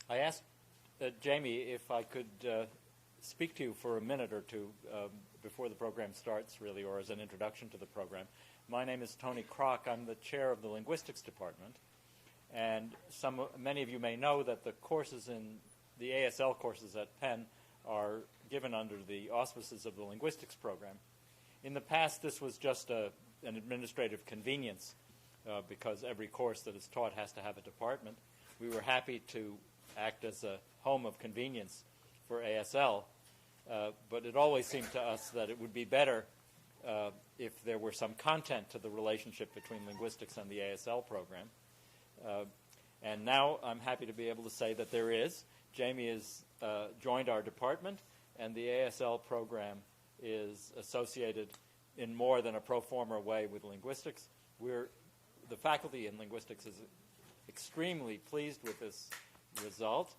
I asked Jamie if I could speak to you for a minute or two before the program starts, really, or as an introduction to the program. My name is Tony Kroc. I'm the chair of the Linguistics Department. And many of you may know that the courses in the ASL courses at Penn are given under the auspices of the Linguistics Program. In the past, this was just an administrative convenience because every course that is taught has to have a department. We were happy to act as a home of convenience for ASL, but it always seemed to us that it would be better if there were some content to the relationship between linguistics and the ASL program. And now I'm happy to be able to say that there is. Jamie has joined our department, and the ASL program is associated in more than a pro forma way with linguistics. The faculty in linguistics is extremely pleased with this result.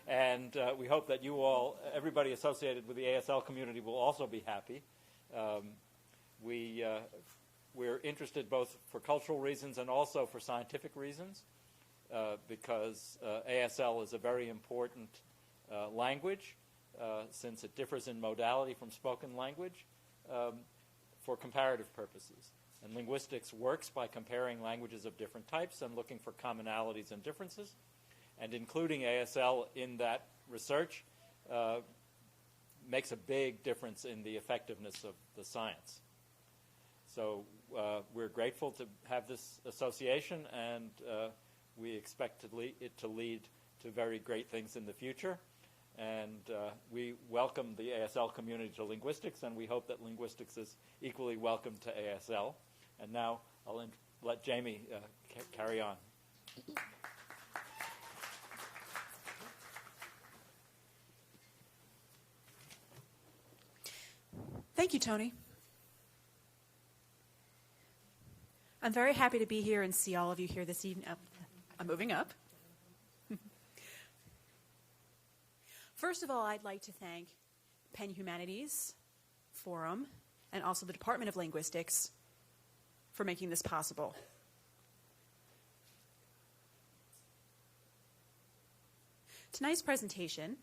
And we hope that you all, everybody associated with the ASL community, will also be happy. We're interested both for cultural reasons and also for scientific reasons because ASL is a very important language since it differs in modality from spoken language for comparative purposes. And linguistics works by comparing languages of different types and looking for commonalities and differences. And including ASL in that research makes a big difference in the effectiveness of the science. So we're grateful to have this association, and we expect it to lead to very great things in the future. And we welcome the ASL community to linguistics, and we hope that linguistics is equally welcome to ASL. And now I'll let Jamie carry on. Thank you, Tony. I'm very happy to be here and see all of you here this evening. I'm moving up. First of all, I'd like to thank Penn Humanities Forum and also the Department of Linguistics for making this possible. Tonight's presentation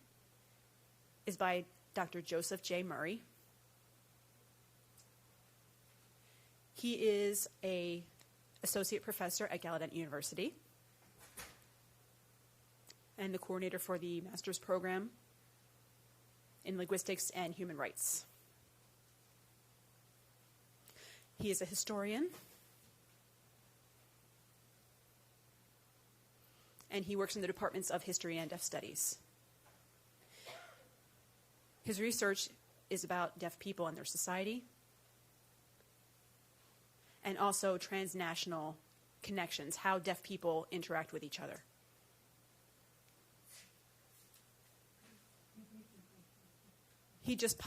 is by Dr. Joseph J. Murray. He is an associate professor at Gallaudet University and the coordinator for the master's program in linguistics and human rights. He is a historian, and he works in the departments of history and deaf studies. His research is about deaf people and their society, and also transnational connections, how deaf people interact with each other. He just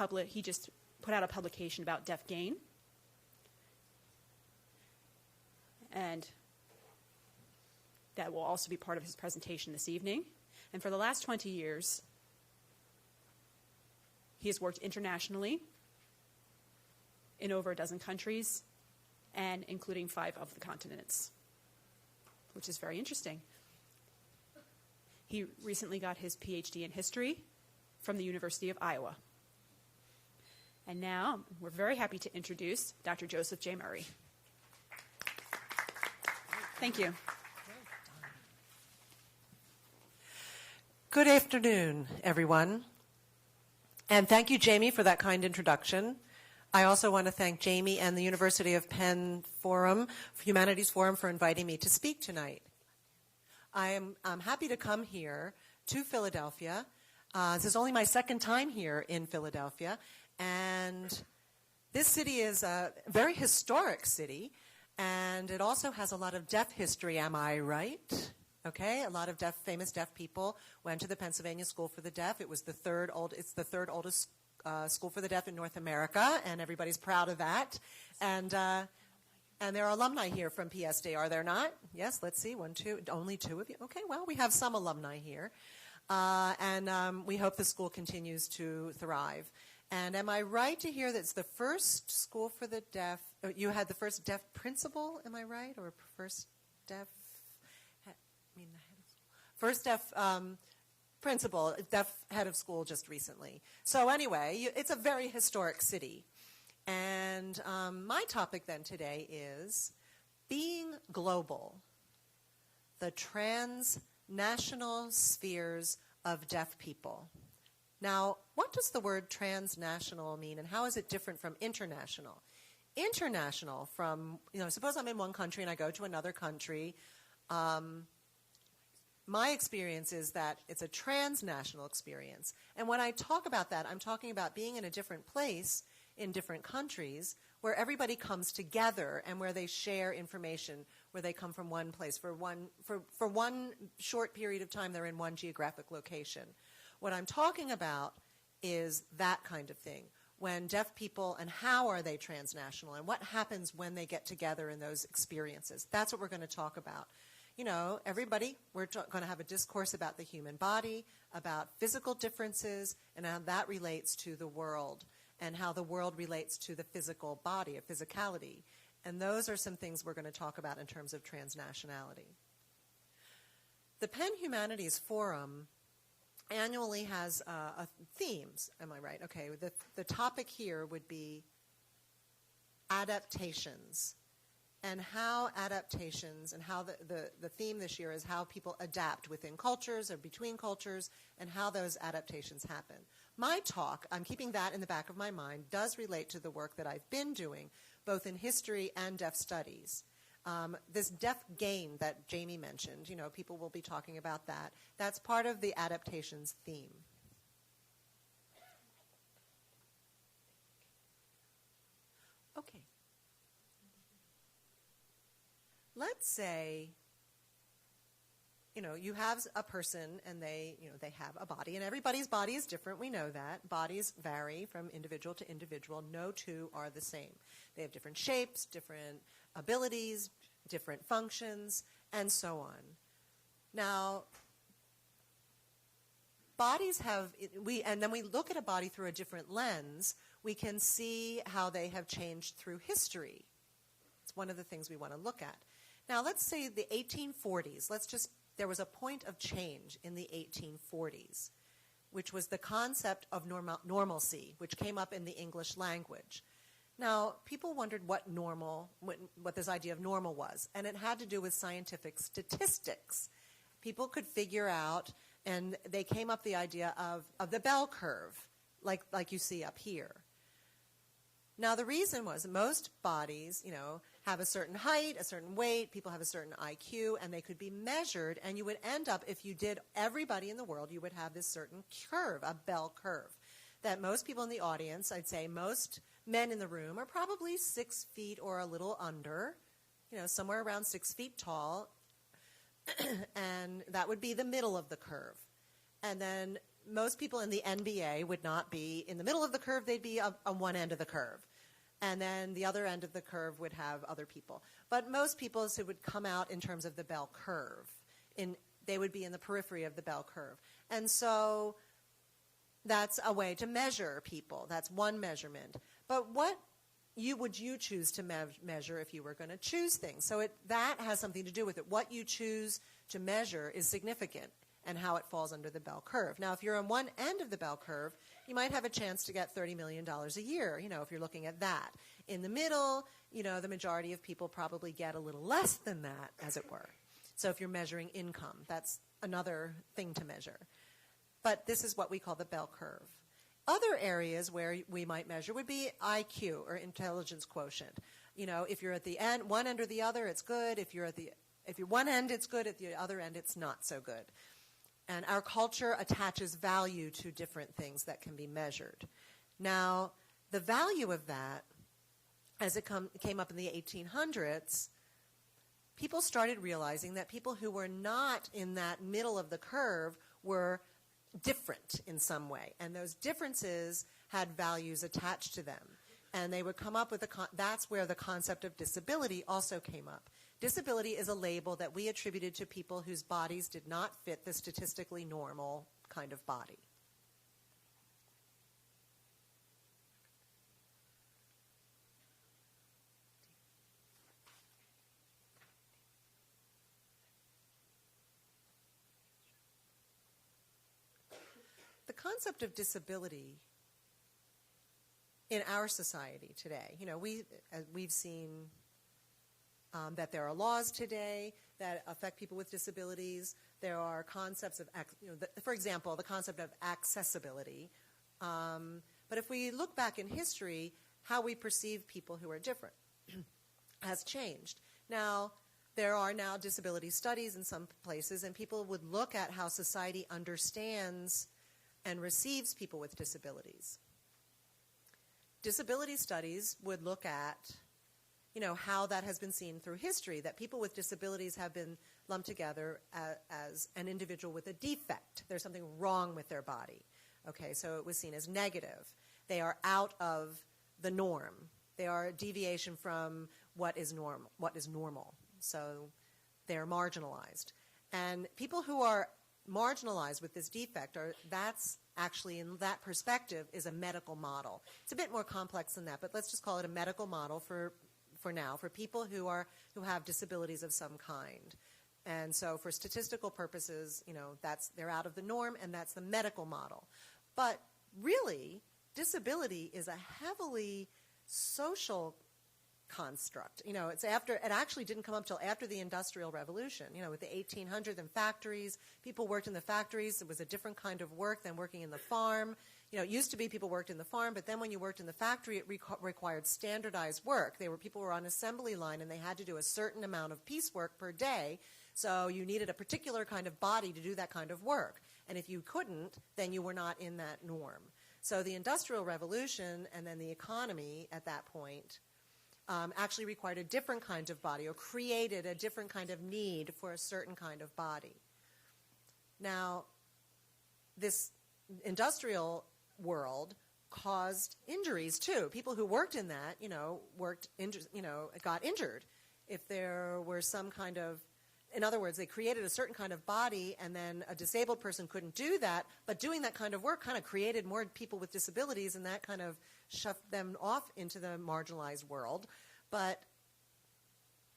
put out a publication about deaf gain, and that will also be part of his presentation this evening. And for the last 20 years, he has worked internationally in over a dozen countries, and including 5 of the continents, which is very interesting. He recently got his PhD in history from the University of Iowa. And now we're very happy to introduce Dr. Joseph J. Murray. Thank you. Good afternoon, everyone. And thank you, Jamie, for that kind introduction. I also want to thank Jamie and the University of Penn Humanities Forum for inviting me to speak tonight. I'm happy to come here to Philadelphia. This is only my second time here in Philadelphia, and this city is a very historic city, and it also has a lot of deaf history, am I right? Okay, a lot of famous deaf people went to the Pennsylvania School for the Deaf. It's the third oldest school for the deaf in North America, and everybody's proud of that. And there are alumni here from PSD, are there not? Yes, let's see, 1, 2, only 2 of you. Okay, well, we have some alumni here. And we hope the school continues to thrive. And am I right to hear that it's the first school for the deaf? You had the first deaf principal, am I right? Or first deaf, First deaf principal, deaf head of school just recently. So anyway, it's a very historic city. And my topic then today is being global, the transnational spheres of deaf people. Now, what does the word transnational mean, and how is it different from international? International from, suppose I'm in one country and I go to another country. My experience is that it's a transnational experience. And when I talk about that, I'm talking about being in a different place in different countries where everybody comes together and where they share information, where they come from one place. For one short period of time, they're in one geographic location. What I'm talking about is that kind of thing. When deaf people, and how are they transnational, and what happens when they get together in those experiences. That's what we're going to talk about. Everybody, we're going to have a discourse about the human body, about physical differences, and how that relates to the world, and how the world relates to the physical body, a physicality. And those are some things we're going to talk about in terms of transnationality. The Penn Humanities Forum annually has themes, am I right? Okay, the topic here would be adaptations, and how adaptations, and how the theme this year is how people adapt within cultures or between cultures, and how those adaptations happen. My talk, I'm keeping that in the back of my mind, does relate to the work that I've been doing, both in history and deaf studies. This deaf gain that Jamie mentioned, people will be talking about that. That's part of the adaptations theme. Okay. Let's say, you have a person and they have a body, and everybody's body is different. We know that. Bodies vary from individual to individual. No two are the same. They have different shapes, different abilities, different functions, and so on. Now, bodies and then we look at a body through a different lens, we can see how they have changed through history. It's one of the things we want to look at. Now, let's say the 1840s. There was a point of change in the 1840s, which was the concept of normalcy, which came up in the English language. Now, people wondered what this idea of normal was, and it had to do with scientific statistics. People could figure out, and they came up with the idea of the bell curve, like you see up here. Now, the reason was most bodies, have a certain height, a certain weight, people have a certain IQ, and they could be measured, and you would end up, if you did everybody in the world, you would have this certain curve, a bell curve, that most people in the audience, I'd say most men in the room, are probably 6 feet or a little under, somewhere around 6 feet tall, and that would be the middle of the curve. And then most people in the NBA would not be in the middle of the curve, they'd be on one end of the curve. And then the other end of the curve would have other people. But most people, it would come out in terms of the bell curve. They would be in the periphery of the bell curve. And so that's a way to measure people. That's one measurement. But what would you choose to measure if you were going to choose things? So that has something to do with it. What you choose to measure is significant, and how it falls under the bell curve. Now, if you're on one end of the bell curve, you might have a chance to get $30 million a year, if you're looking at that. In the middle, the majority of people probably get a little less than that, as it were. So if you're measuring income, that's another thing to measure. But this is what we call the bell curve. Other areas where we might measure would be IQ, or intelligence quotient. If you're at the end, one end or the other, it's good. If you're one end, it's good. At the other end, it's not so good. And our culture attaches value to different things that can be measured. Now, the value of that, as it came up in the 1800s, people started realizing that people who were not in that middle of the curve were different in some way. And those differences had values attached to them. And they would come up with that's where the concept of disability also came up. Disability is a label that we attributed to people whose bodies did not fit the statistically normal kind of body. concept of disability in our society today, we've seen that there are laws today that affect people with disabilities. There are concepts of, for example, the concept of accessibility. But if we look back in history, how we perceive people who are different has changed. Now, there are now disability studies in some places, and people would look at how society understands and receives people with disabilities. Disability studies would look at how that has been seen through history, that people with disabilities have been lumped together as an individual with a defect. There's something wrong with their body. Okay, so it was seen as negative. They are out of the norm. They are a deviation from what is normal. So they're marginalized. And people who are marginalized with this defect, that's actually, in that perspective, is a medical model. It's a bit more complex than that, but let's just call it a medical model for now, for people who have disabilities of some kind. And so for statistical purposes, they're out of the norm, and that's the medical model. But really, disability is a heavily social construct. It actually didn't come up till after the Industrial Revolution. With the 1800s and factories, people worked in the factories. It was a different kind of work than working in the farm. It used to be people worked in the farm, but then when you worked in the factory, it required standardized work. People were on assembly line, and they had to do a certain amount of piecework per day. So you needed a particular kind of body to do that kind of work. And if you couldn't, then you were not in that norm. So the Industrial Revolution and then the economy at that point actually required a different kind of body, or created a different kind of need for a certain kind of body. Now, this industrial world caused injuries too. People who worked in that, got injured. If there were some kind of, in other words, they created a certain kind of body, and then a disabled person couldn't do that, but doing that kind of work kind of created more people with disabilities, and that kind of shoved them off into the marginalized world. But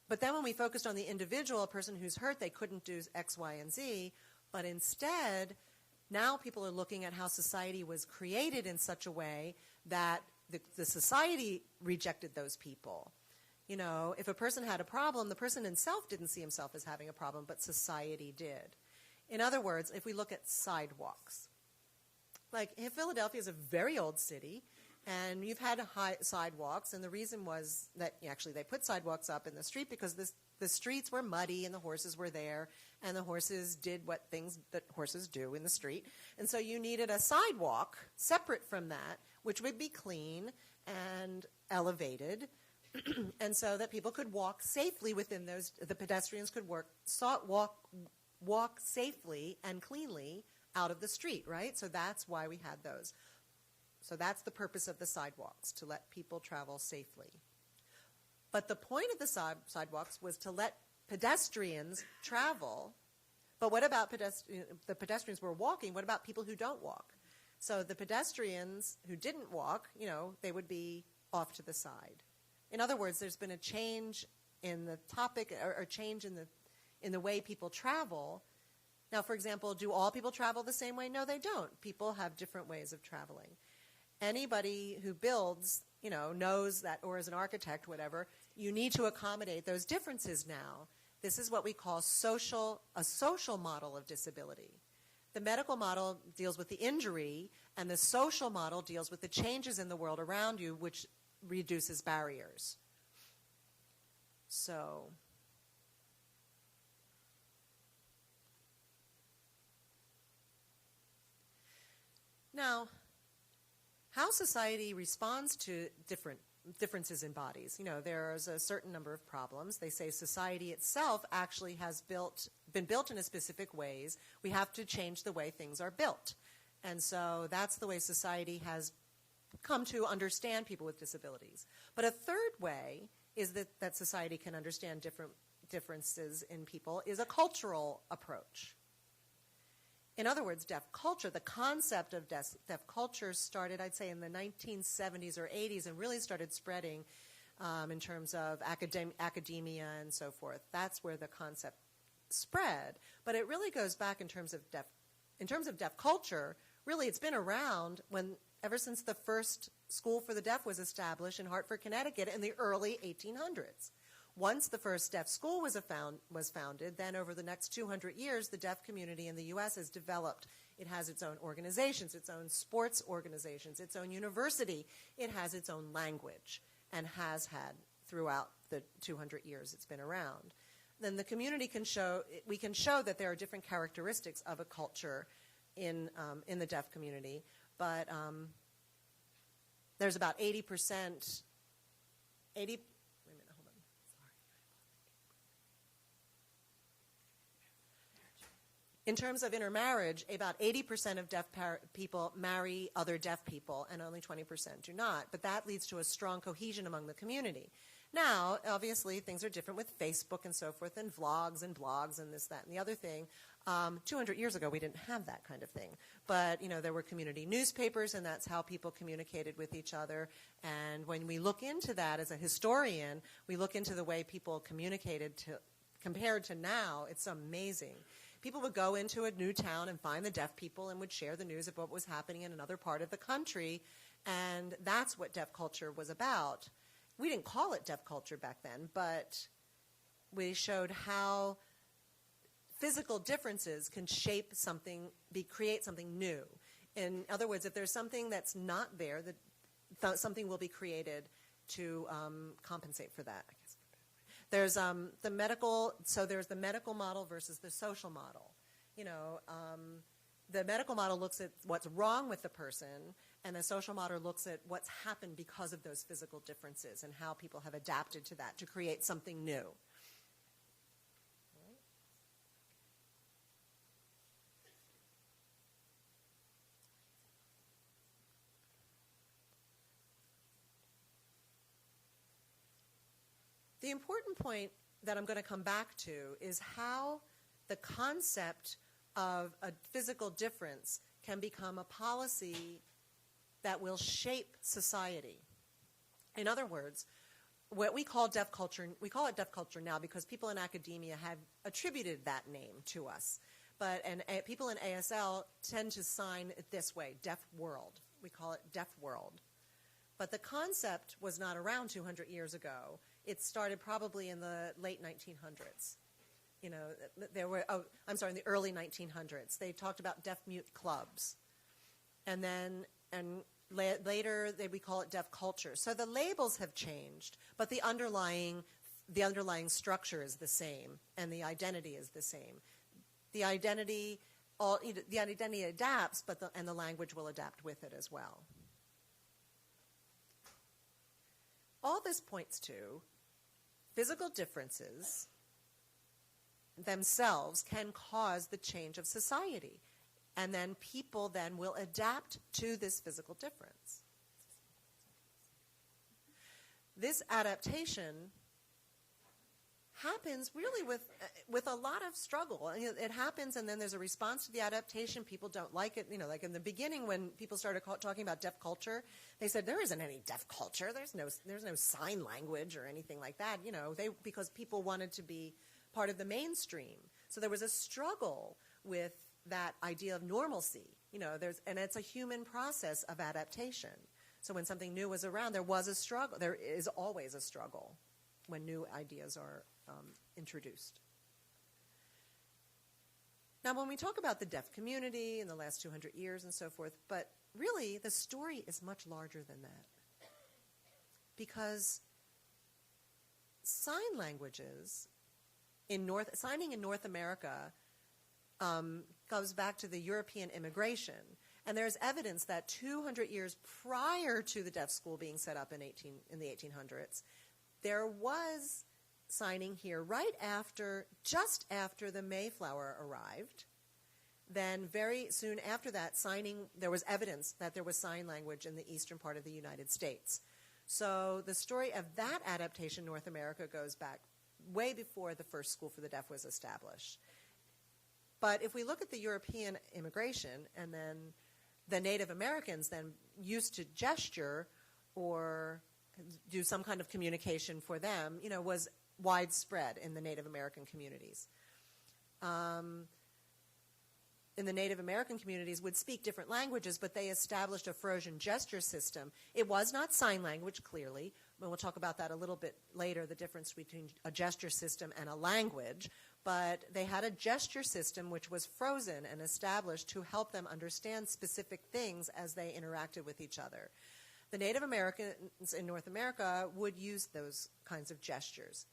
then when we focused on the individual, a person who's hurt, they couldn't do X, Y, and Z, but instead, now people are looking at how society was created in such a way that the society rejected those people. If a person had a problem, the person himself didn't see himself as having a problem, but society did. In other words, if we look at sidewalks, like Philadelphia is a very old city, and you've had high sidewalks, and the reason was that actually they put sidewalks up in the street because the streets were muddy and the horses were there, and the horses did what things that horses do in the street. And so you needed a sidewalk separate from that, which would be clean and elevated, and so that people could walk safely within those, the pedestrians could walk safely and cleanly out of the street, right? So that's why we had those. So that's the purpose of the sidewalks, to let people travel safely. But the point of the sidewalks was to let pedestrians travel. But what about the pedestrians who were walking? What about people who don't walk? So the pedestrians who didn't walk, they would be off to the side. In other words, there's been a change in the topic, or change in the way people travel. Now, for example, do all people travel the same way? No, they don't. People have different ways of traveling. Anybody who builds, knows that, or is an architect, whatever, you need to accommodate those differences now. This is what we call a social model of disability. The medical model deals with the injury, and the social model deals with the changes in the world around you, which reduces barriers. So, now, how society responds to differences in bodies. There's a certain number of problems. They say society itself actually has been built in a specific ways. We have to change the way things are built. And so that's the way society has come to understand people with disabilities. But a third way is that society can understand differences in people is a cultural approach. In other words, deaf culture, the concept of deaf culture started, I'd say, in the 1970s or 80s and really started spreading in terms of academia and so forth. That's where the concept spread. But it really goes back in terms of deaf culture. really it's been around ever since the first school for the deaf was established in Hartford, Connecticut in the early 1800s. Once the first deaf school was founded, then over the next 200 years, the deaf community in the U.S. has developed. It has its own organizations, its own sports organizations, its own university. It has its own language and has had throughout the 200 years it's been around. Then the community we can show that there are different characteristics of a culture in the deaf community, but there's about 80%, in terms of intermarriage, about 80% of deaf people marry other deaf people, and only 20% do not. But that leads to a strong cohesion among the community. Now, obviously, things are different with Facebook and so forth, and vlogs and blogs and this, that, and the other thing. 200 years ago, we didn't have that kind of thing. But, there were community newspapers, and that's how people communicated with each other. And when we look into that as a historian, we look into the way people communicated compared to now, it's amazing. People would go into a new town and find the deaf people and would share the news of what was happening in another part of the country, and that's what deaf culture was about. We didn't call it deaf culture back then, but we showed how physical differences can shape something, create something new. In other words, if there's something that's not there, something will be created to compensate for that, I guess. There's the medical model versus the social model. The medical model looks at what's wrong with the person, and the social model looks at what's happened because of those physical differences and how people have adapted to that to create something new. The important point that I'm going to come back to is how the concept of a physical difference can become a policy that will shape society. In other words, what we call deaf culture, we call it deaf culture now because people in academia have attributed that name to us. But people in ASL tend to sign it this way, deaf world. We call it deaf world. But the concept was not around 200 years ago. It started probably in the late 1900s. In the early 1900s. They talked about deaf-mute clubs. And later we call it deaf culture. So the labels have changed, but the underlying structure is the same, and the identity is the same. The identity adapts, and the language will adapt with it as well. All this points to physical differences themselves can cause the change of society. And then people then will adapt to this physical difference. This adaptation happens really with a lot of struggle. It happens, and then there's a response to the adaptation. People don't like it. Like in the beginning when people started talking about deaf culture, they said there isn't any deaf culture. There's no sign language or anything like that. Because people wanted to be part of the mainstream. So there was a struggle with that idea of normalcy. And it's a human process of adaptation. So when something new was around, there was a struggle. There is always a struggle when new ideas are introduced. Now, when we talk about the deaf community in the last 200 years and so forth, but really the story is much larger than that. Because sign languages signing in North America goes back to the European immigration. And there's evidence that 200 years prior to the deaf school being set up in the 1800s, there was signing here just after the Mayflower arrived. Then very soon after that, there was evidence that there was sign language in the eastern part of the United States. So the story of that adaptation in North America goes back way before the first school for the deaf was established. But if we look at the European immigration, and then the Native Americans then used to gesture or do some kind of communication for them, was widespread in the Native American communities. in the Native American communities would speak different languages, but they established a frozen gesture system. It was not sign language, clearly, and we'll talk about that a little bit later, the difference between a gesture system and a language, but they had a gesture system which was frozen and established to help them understand specific things as they interacted with each other. The Native Americans in North America would use those kinds of gestures.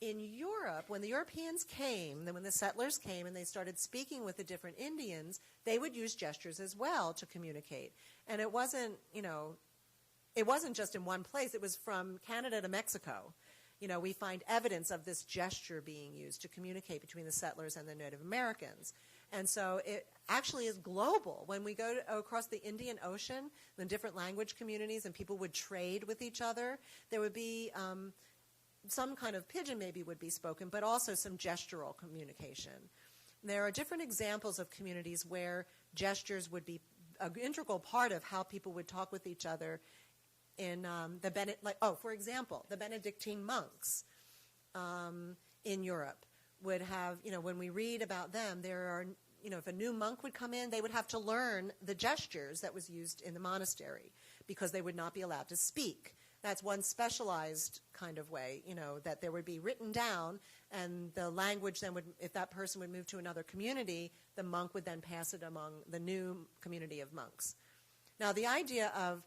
In Europe, when the Europeans came, then when the settlers came and they started speaking with the different Indians, they would use gestures as well to communicate. And it wasn't, it wasn't just in one place. It was from Canada to Mexico. We find evidence of this gesture being used to communicate between the settlers and the Native Americans. And so it actually is global. When we go across the Indian Ocean, the different language communities and people would trade with each other, there would be some kind of pidgin maybe would be spoken, but also some gestural communication. There are different examples of communities where gestures would be an integral part of how people would talk with each other in for example, the Benedictine monks in Europe would have, when we read about them, there are, if a new monk would come in, they would have to learn the gestures that was used in the monastery because they would not be allowed to speak. That's one specialized kind of way, that there would be written down, and the language then would, if that person would move to another community, the monk would then pass it among the new community of monks. Now, the idea of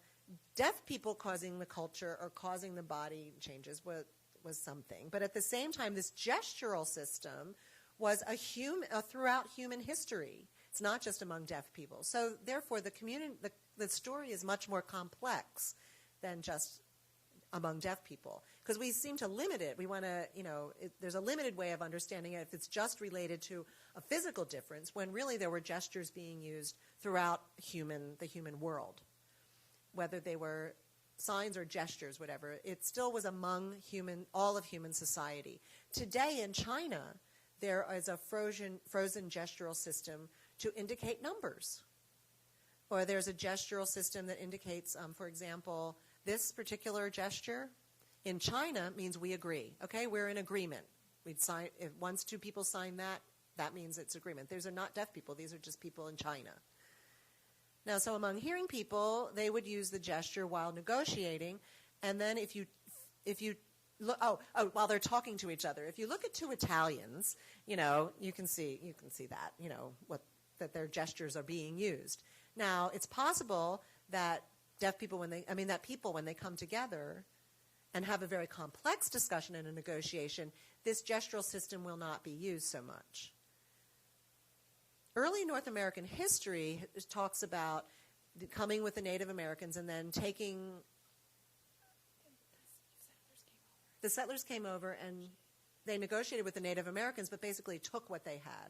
deaf people causing the culture or causing the body changes was something. But at the same time, this gestural system was a throughout human history. It's not just among deaf people. So therefore, the story is much more complex than just among deaf people, because we seem to limit it. We want to, there's a limited way of understanding it if it's just related to a physical difference, when really there were gestures being used throughout the human world. Whether they were signs or gestures, whatever, it still was among all of human society. Today in China, there is a frozen gestural system to indicate numbers. Or there's a gestural system that indicates, for example, this particular gesture in China means we agree. Okay, we're in agreement. We'd sign, once two people sign that, that means it's agreement. These are not deaf people. These are just people in China. Now, so among hearing people, they would use the gesture while negotiating, and then if you look, while they're talking to each other, if you look at two Italians, you can see that, that their gestures are being used. Now, it's possible that people when they come together and have a very complex discussion and a negotiation, this gestural system will not be used so much. Early North American history talks about coming with the Native Americans and then taking... The settlers came over and they negotiated with the Native Americans, but basically took what they had,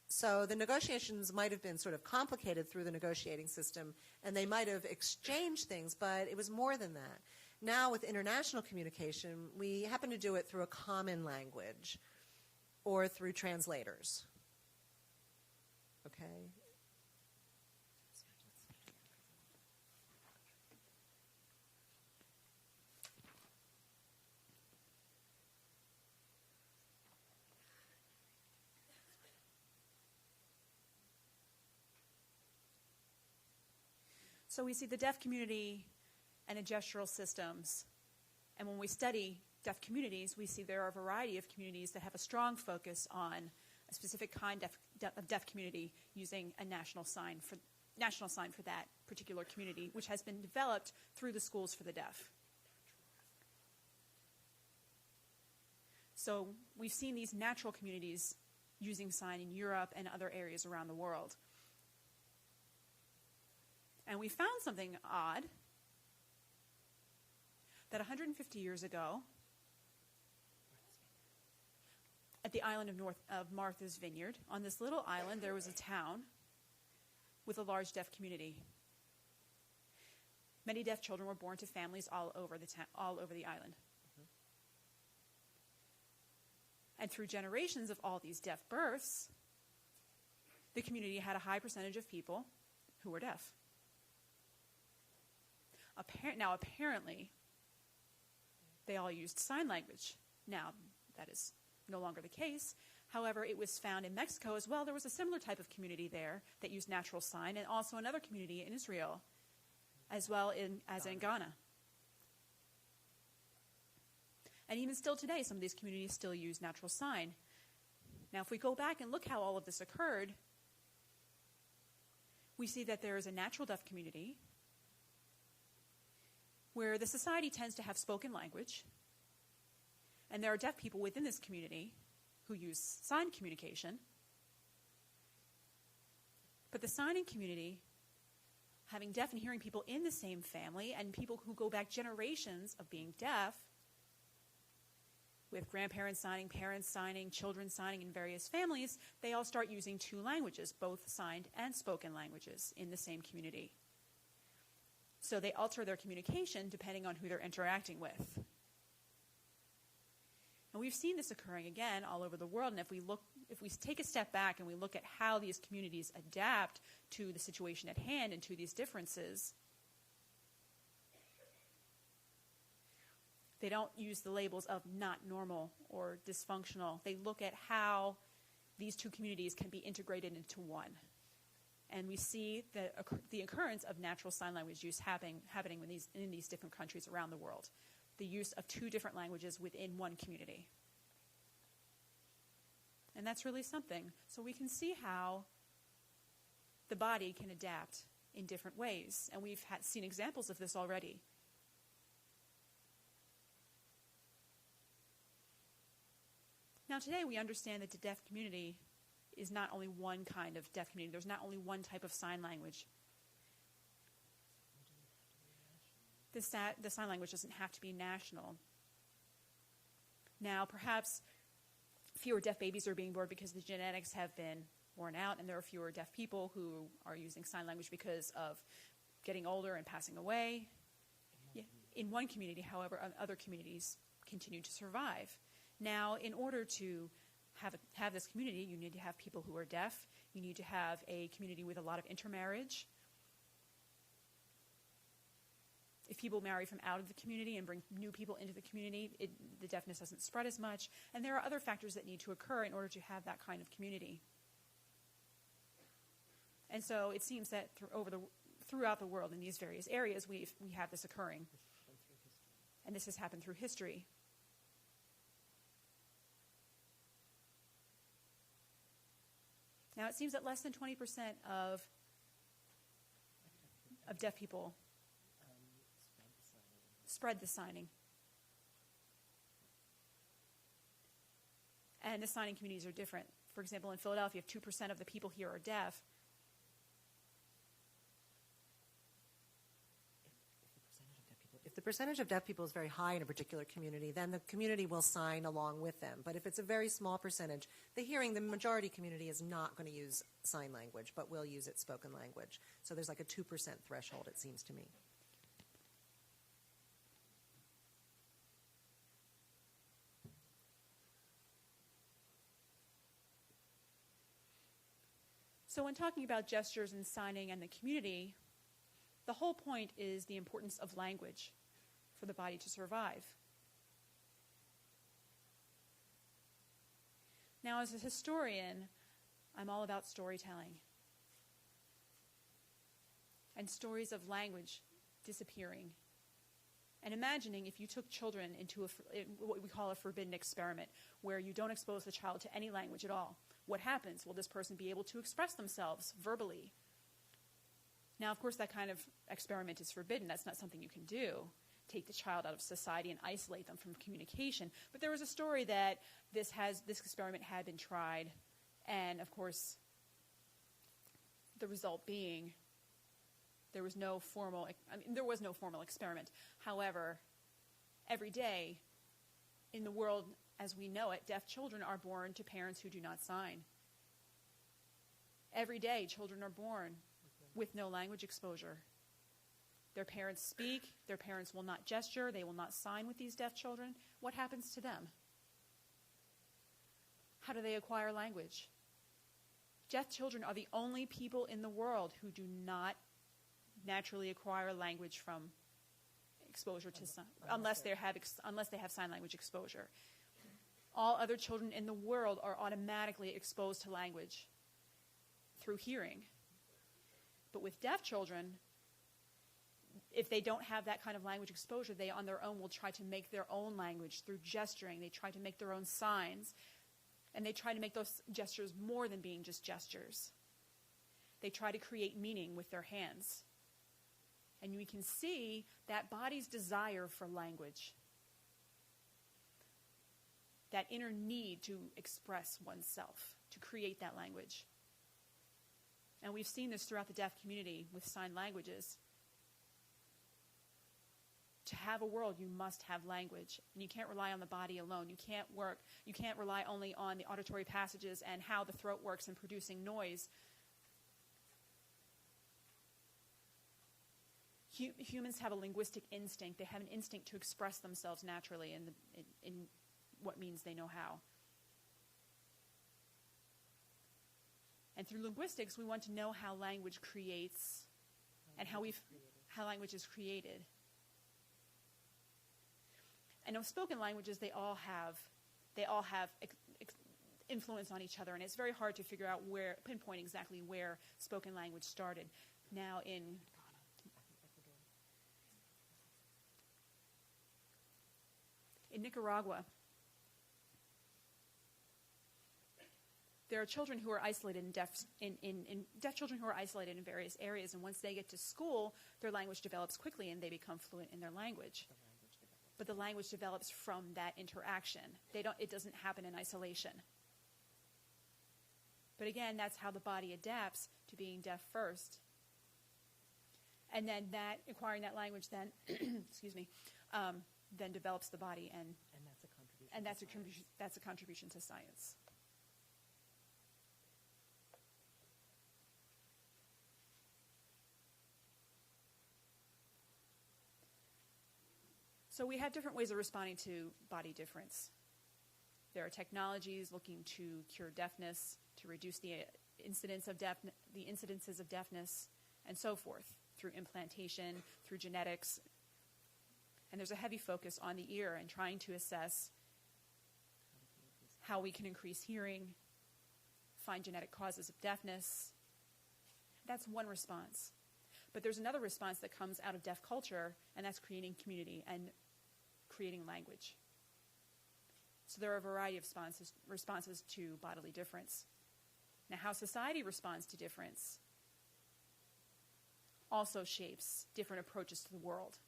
So the negotiations might have been sort of complicated through the negotiating system, and they might have exchanged things, but it was more than that. Now with international communication, we happen to do it through a common language or through translators. Okay. So we see the deaf community and the gestural systems. And when we study deaf communities, we see there are a variety of communities that have a strong focus on a specific kind of deaf community using a national sign for that particular community, which has been developed through the schools for the deaf. So we've seen these natural communities using sign in Europe and other areas around the world. And we found something odd, that 150 years ago, at the island of Martha's Vineyard, on this little island, there was a town with a large deaf community. Many deaf children were born to families all over the island. Mm-hmm. And through generations of all these deaf births, the community had a high percentage of people who were deaf. Now, apparently, they all used sign language. Now, that is no longer the case. However, it was found in Mexico as well. There was a similar type of community there that used natural sign, and also another community in Israel, as well as in Ghana. And even still today, some of these communities still use natural sign. Now, if we go back and look how all of this occurred, we see that there is a natural deaf community where the society tends to have spoken language, and there are deaf people within this community who use sign communication. But the signing community, having deaf and hearing people in the same family and people who go back generations of being deaf, with grandparents signing, parents signing, children signing in various families, they all start using two languages, both signed and spoken languages in the same community. So they alter their communication depending on who they're interacting with. And we've seen this occurring again all over the world. And if we take a step back and we look at how these communities adapt to the situation at hand and to these differences, they don't use the labels of not normal or dysfunctional. They look at how these two communities can be integrated into one. And we see the occurrence of natural sign language use happening in these different countries around the world. The use of two different languages within one community. And that's really something. So we can see how the body can adapt in different ways. And we've seen examples of this already. Now today we understand that the deaf community is not only one kind of deaf community. There's not only one type of sign language. The sign language doesn't have to be national. Now, perhaps fewer deaf babies are being born because the genetics have been worn out, and there are fewer deaf people who are using sign language because of getting older and passing away. Yeah. In one community, however, other communities continue to survive. Now, in order to have this community, you need to have people who are deaf. You need to have a community with a lot of intermarriage. If people marry from out of the community and bring new people into the community, the deafness doesn't spread as much. And there are other factors that need to occur in order to have that kind of community. And so it seems that throughout the world in these various areas, we have this occurring. And this has happened through history. Now, it seems that less than 20% of deaf people spread the signing. And the signing communities are different. For example, in Philadelphia, if 2% of the people here are deaf, if the percentage of deaf people is very high in a particular community, then the community will sign along with them. But if it's a very small percentage, the majority community is not going to use sign language, but will use its spoken language. So there's like a 2% threshold, it seems to me. So when talking about gestures and signing and the community, the whole point is the importance of language for the body to survive. Now, as a historian, I'm all about storytelling and stories of language disappearing. And imagining if you took children into what we call a forbidden experiment, where you don't expose the child to any language at all. What happens? Will this person be able to express themselves verbally? Now, of course, that kind of experiment is forbidden. That's not something you can do. Take the child out of society and isolate them from communication. But there was a story that this experiment had been tried, and of course, the result being there was no formal experiment. However, every day in the world as we know it, deaf children are born to parents who do not sign. Every day, children are born with no language exposure. Their parents speak. Their parents will not gesture. They will not sign with these deaf children. What happens to them? How do they acquire language? Deaf children are the only people in the world who do not naturally acquire language from exposure to sign, unless they have sign language exposure. All other children in the world are automatically exposed to language through hearing. But with deaf children, if they don't have that kind of language exposure, they on their own will try to make their own language through gesturing. They try to make their own signs. And they try to make those gestures more than being just gestures. They try to create meaning with their hands. And we can see that body's desire for language, that inner need to express oneself, to create that language. And we've seen this throughout the deaf community with sign languages. To have a world, you must have language. And you can't rely on the body alone. You can't rely only on the auditory passages and how the throat works in producing noise. Humans have a linguistic instinct. They have an instinct to express themselves naturally in what means they know how. And through linguistics, we want to know how language creates and how language is created. And of spoken languages, they all have influence on each other, and it's very hard to pinpoint exactly where spoken language started. Now in Nicaragua, there are children who are isolated in deaf children who are isolated in various areas, and once they get to school, their language develops quickly and they become fluent in their language. But the language develops from that interaction. It doesn't happen in isolation. But again, that's how the body adapts to being deaf first. And then acquiring that language then, then develops the body, and that's a contribution to science. So we have different ways of responding to body difference. There are technologies looking to cure deafness, to reduce the incidences of deafness, and so forth, through implantation, through genetics. And there's a heavy focus on the ear and trying to assess how we can increase hearing, find genetic causes of deafness. That's one response. But there's another response that comes out of deaf culture, and that's creating community and creating language. So there are a variety of responses to bodily difference. Now, how society responds to difference also shapes different approaches to the world,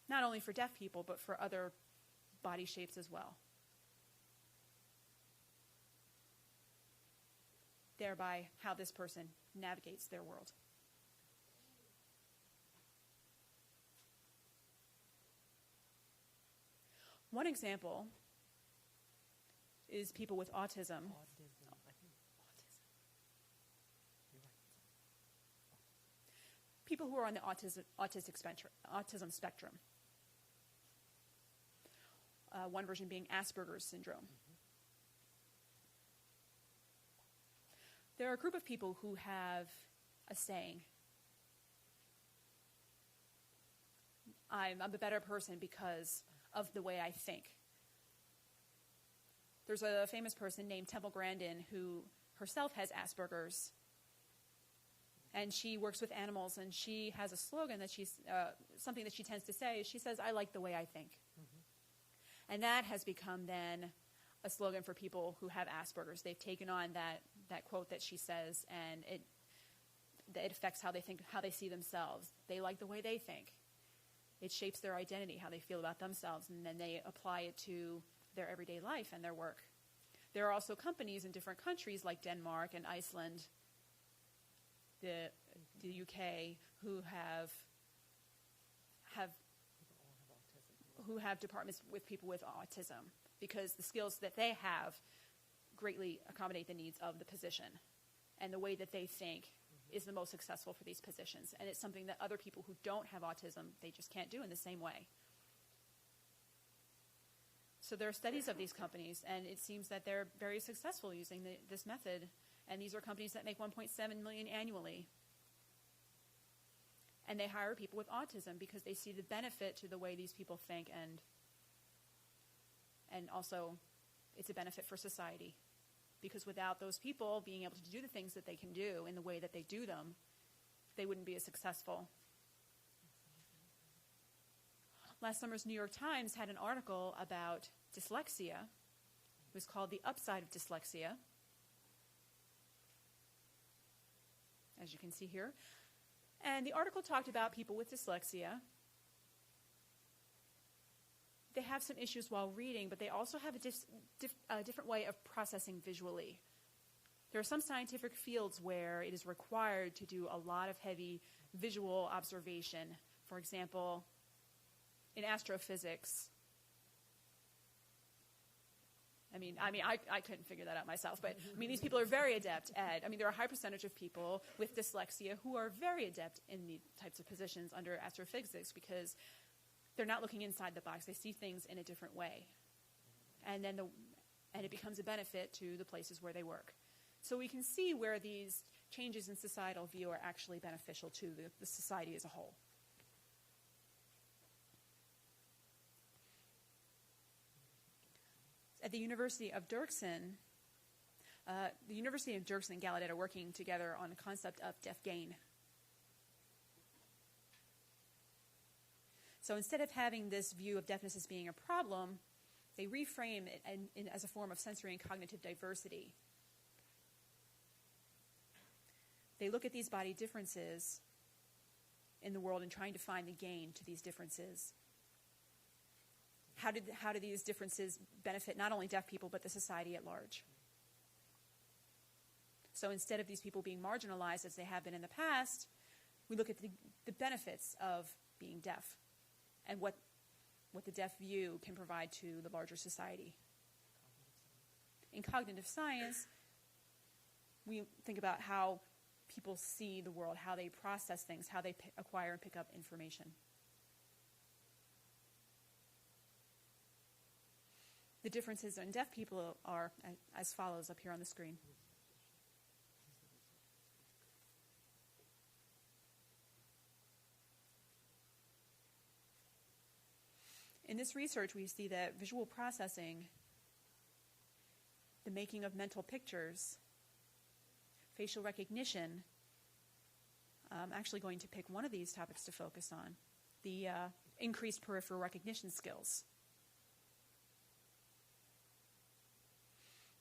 not only for deaf people, but for other body shapes as well. Thereby, how this person navigates their world. One example is people with autism. People who are on the autism spectrum. One version being Asperger's syndrome. There are a group of people who have a saying. I'm a better person because of the way I think. There's a famous person named Temple Grandin who herself has Asperger's, and she works with animals, and she has a slogan that something that she tends to say. She says, "I like the way I think." Mm-hmm. And that has become then a slogan for people who have Asperger's. They've taken on that quote that she says, and it affects how they think, how they see themselves. They like the way they think. It shapes their identity, how they feel about themselves, and then they apply it to their everyday life and their work. There are also companies in different countries like Denmark and Iceland, the UK, who have departments with people with autism, because the skills that they have greatly accommodate the needs of the position, and the way that they think is the most successful for these positions. And it's something that other people who don't have autism, they just can't do in the same way. So there are studies of these companies, and it seems that they're very successful using this method. And these are companies that make $1.7 million annually. And they hire people with autism because they see the benefit to the way these people think, and also it's a benefit for society. Because without those people being able to do the things that they can do in the way that they do them, they wouldn't be as successful. Last summer's New York Times had an article about dyslexia. It was called The Upside of Dyslexia, as you can see here. And the article talked about people with dyslexia. They have some issues while reading, but they also have a different way of processing visually. There are some scientific fields where it is required to do a lot of heavy visual observation. For example, in astrophysics. I couldn't figure that out myself, but these people are very adept at, there are a high percentage of people with dyslexia who are very adept in the types of positions under astrophysics because they're not looking inside the box. They see things in a different way. And it becomes a benefit to the places where they work. So we can see where these changes in societal view are actually beneficial to the society as a whole. At the University of Dirksen, and Gallaudet are working together on the concept of deaf gain. So instead of having this view of deafness as being a problem, they reframe it as a form of sensory and cognitive diversity. They look at these body differences in the world and trying to find the gain to these differences. How do these differences benefit not only deaf people but the society at large? So instead of these people being marginalized as they have been in the past, we look at the benefits of being deaf and what the deaf view can provide to the larger society. In cognitive science, we think about how people see the world, how they process things, how they acquire and pick up information. The differences in deaf people are as follows up here on the screen. In this research, we see that visual processing, the making of mental pictures, facial recognition, I'm actually going to pick one of these topics to focus on, the increased peripheral recognition skills.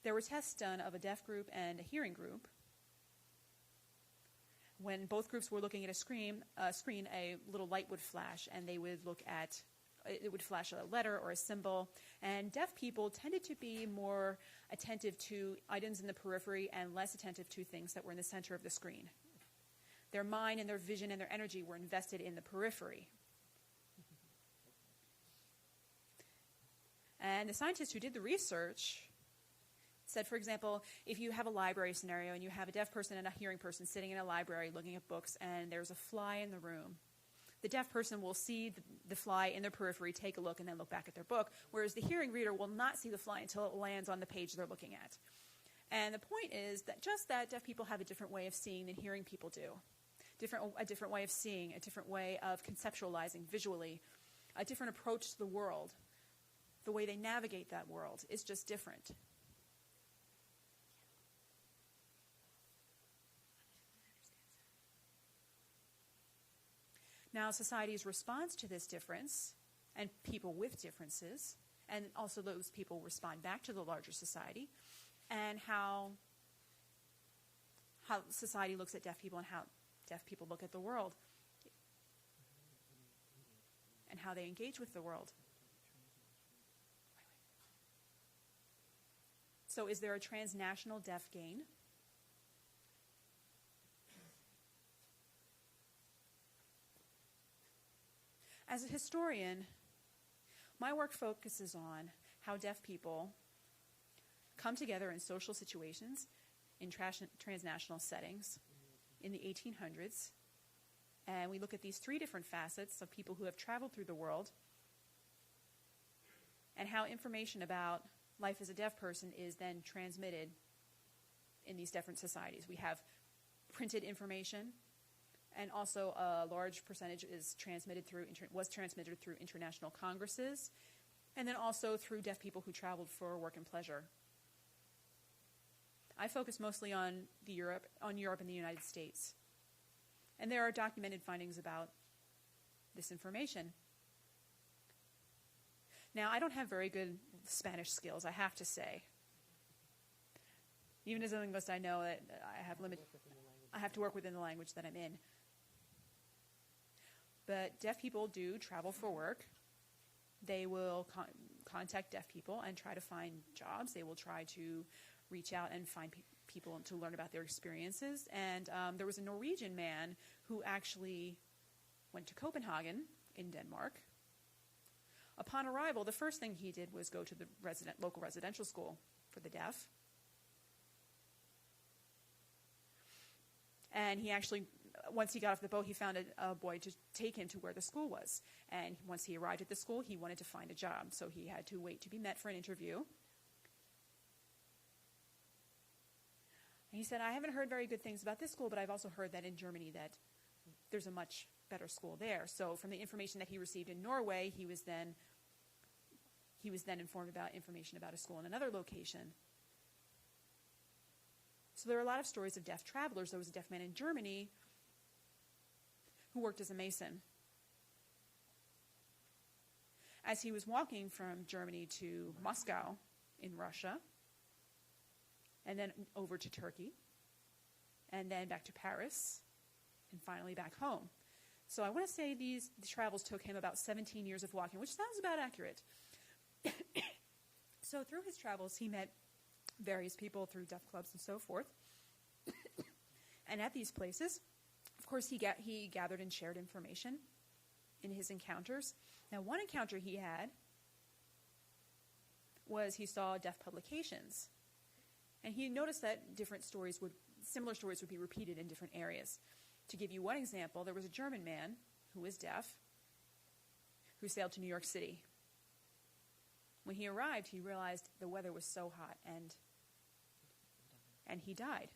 There were tests done of a deaf group and a hearing group. When both groups were looking at a screen, a little light would flash, and they would look at it would flash a letter or a symbol, and deaf people tended to be more attentive to items in the periphery and less attentive to things that were in the center of the screen. Their mind and their vision and their energy were invested in the periphery. And the scientists who did the research said, for example, if you have a library scenario and you have a deaf person and a hearing person sitting in a library looking at books and there's a fly in the room, the deaf person will see the fly in their periphery, take a look, and then look back at their book, whereas the hearing reader will not see the fly until it lands on the page they're looking at. And the point is that just that deaf people have a different way of seeing than hearing people do. A different way of seeing, a different way of conceptualizing visually, a different approach to the world. The way they navigate that world is just different. Now, society's response to this difference, and people with differences, and also those people respond back to the larger society, and how society looks at deaf people and how deaf people look at the world, and how they engage with the world. So is there a transnational deaf gain? As a historian, my work focuses on how deaf people come together in social situations, in transnational settings, in the 1800s, and we look at these three different facets of people who have traveled through the world and how information about life as a deaf person is then transmitted in these different societies. We have printed information, and also a large percentage was transmitted through international congresses and then also through deaf people who traveled for work and pleasure. I focus mostly on Europe and the United States. And there are documented findings about this information. Now, I don't have very good Spanish skills, I have to say. Even as a linguist, I know that I have to work within the language that I'm in. But deaf people do travel for work. They will contact deaf people and try to find jobs. They will try to reach out and find people to learn about their experiences. And there was a Norwegian man who actually went to Copenhagen in Denmark. Upon arrival, the first thing he did was go to the local residential school for the deaf. And he actually, once he got off the boat, he found a boy to take him to where the school was. And once he arrived at the school, he wanted to find a job. So he had to wait to be met for an interview. And he said, I haven't heard very good things about this school, but I've also heard that in Germany that there's a much better school there. So from the information that he received in Norway, he was then informed about information about a school in another location. So there are a lot of stories of deaf travelers. There was a deaf man in Germany who worked as a mason. As he was walking from Germany to Moscow in Russia, and then over to Turkey, and then back to Paris, and finally back home. So I want to say the travels took him about 17 years of walking, which sounds about accurate. So through his travels, he met various people through deaf clubs and so forth. And at these places, of course, he gathered and shared information in his encounters. Now, one encounter he had was he saw deaf publications. And he noticed that similar stories would be repeated in different areas. To give you one example, there was a German man who was deaf who sailed to New York City. When he arrived, he realized the weather was so hot and he died.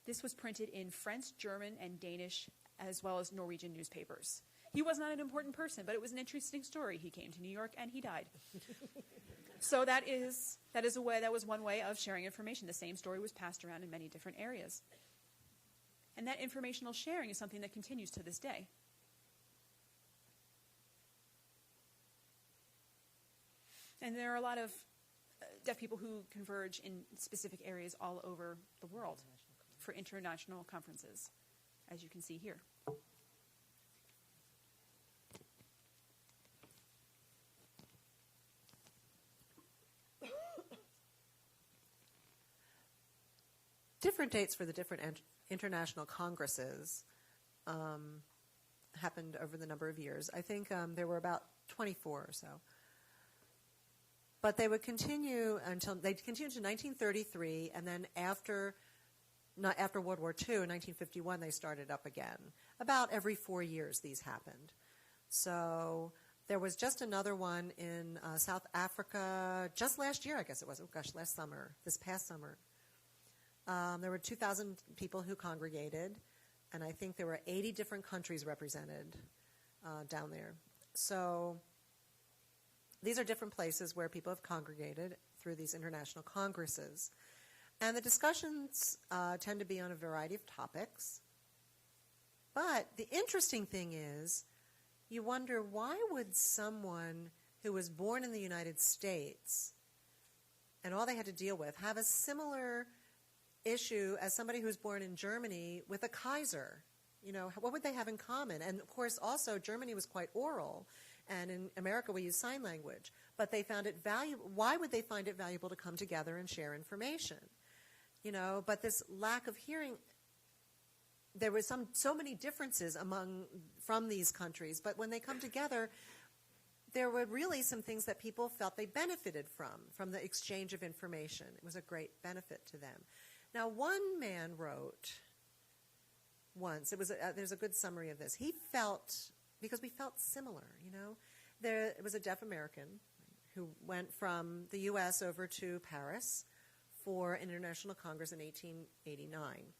This was printed in French, German, and Danish, as well as Norwegian newspapers. He was not an important person, but it was an interesting story. He came to New York and he died. So that was one way of sharing information. The same story was passed around in many different areas. And that informational sharing is something that continues to this day. And there are a lot of deaf people who converge in specific areas all over the world for international conferences, as you can see here. Different dates for the different international congresses happened over the number of years. I think there were about 24 or so. But they would continue until to 1933, and then after World War II, in 1951, they started up again. About every 4 years these happened. So there was just another one in South Africa just last year, I guess it was. Oh gosh, this past summer. There were 2,000 people who congregated, and I think there were 80 different countries represented down there. So these are different places where people have congregated through these international congresses. And the discussions tend to be on a variety of topics. But the interesting thing is, you wonder, why would someone who was born in the United States and all they had to deal with have a similar issue as somebody who was born in Germany with a Kaiser? You know, what would they have in common? And of course, also, Germany was quite oral, and in America we use sign language. But they found it valuable. Why would they find it valuable to come together and share information? You know, but this lack of hearing, there was so many differences from these countries. But when they come together, there were really some things that people felt they benefited from the exchange of information. It was a great benefit to them. Now, one man wrote once, there's a good summary of this. He felt, because we felt similar, you know. It was a deaf American who went from the U.S. over to Paris for an international congress in 1889.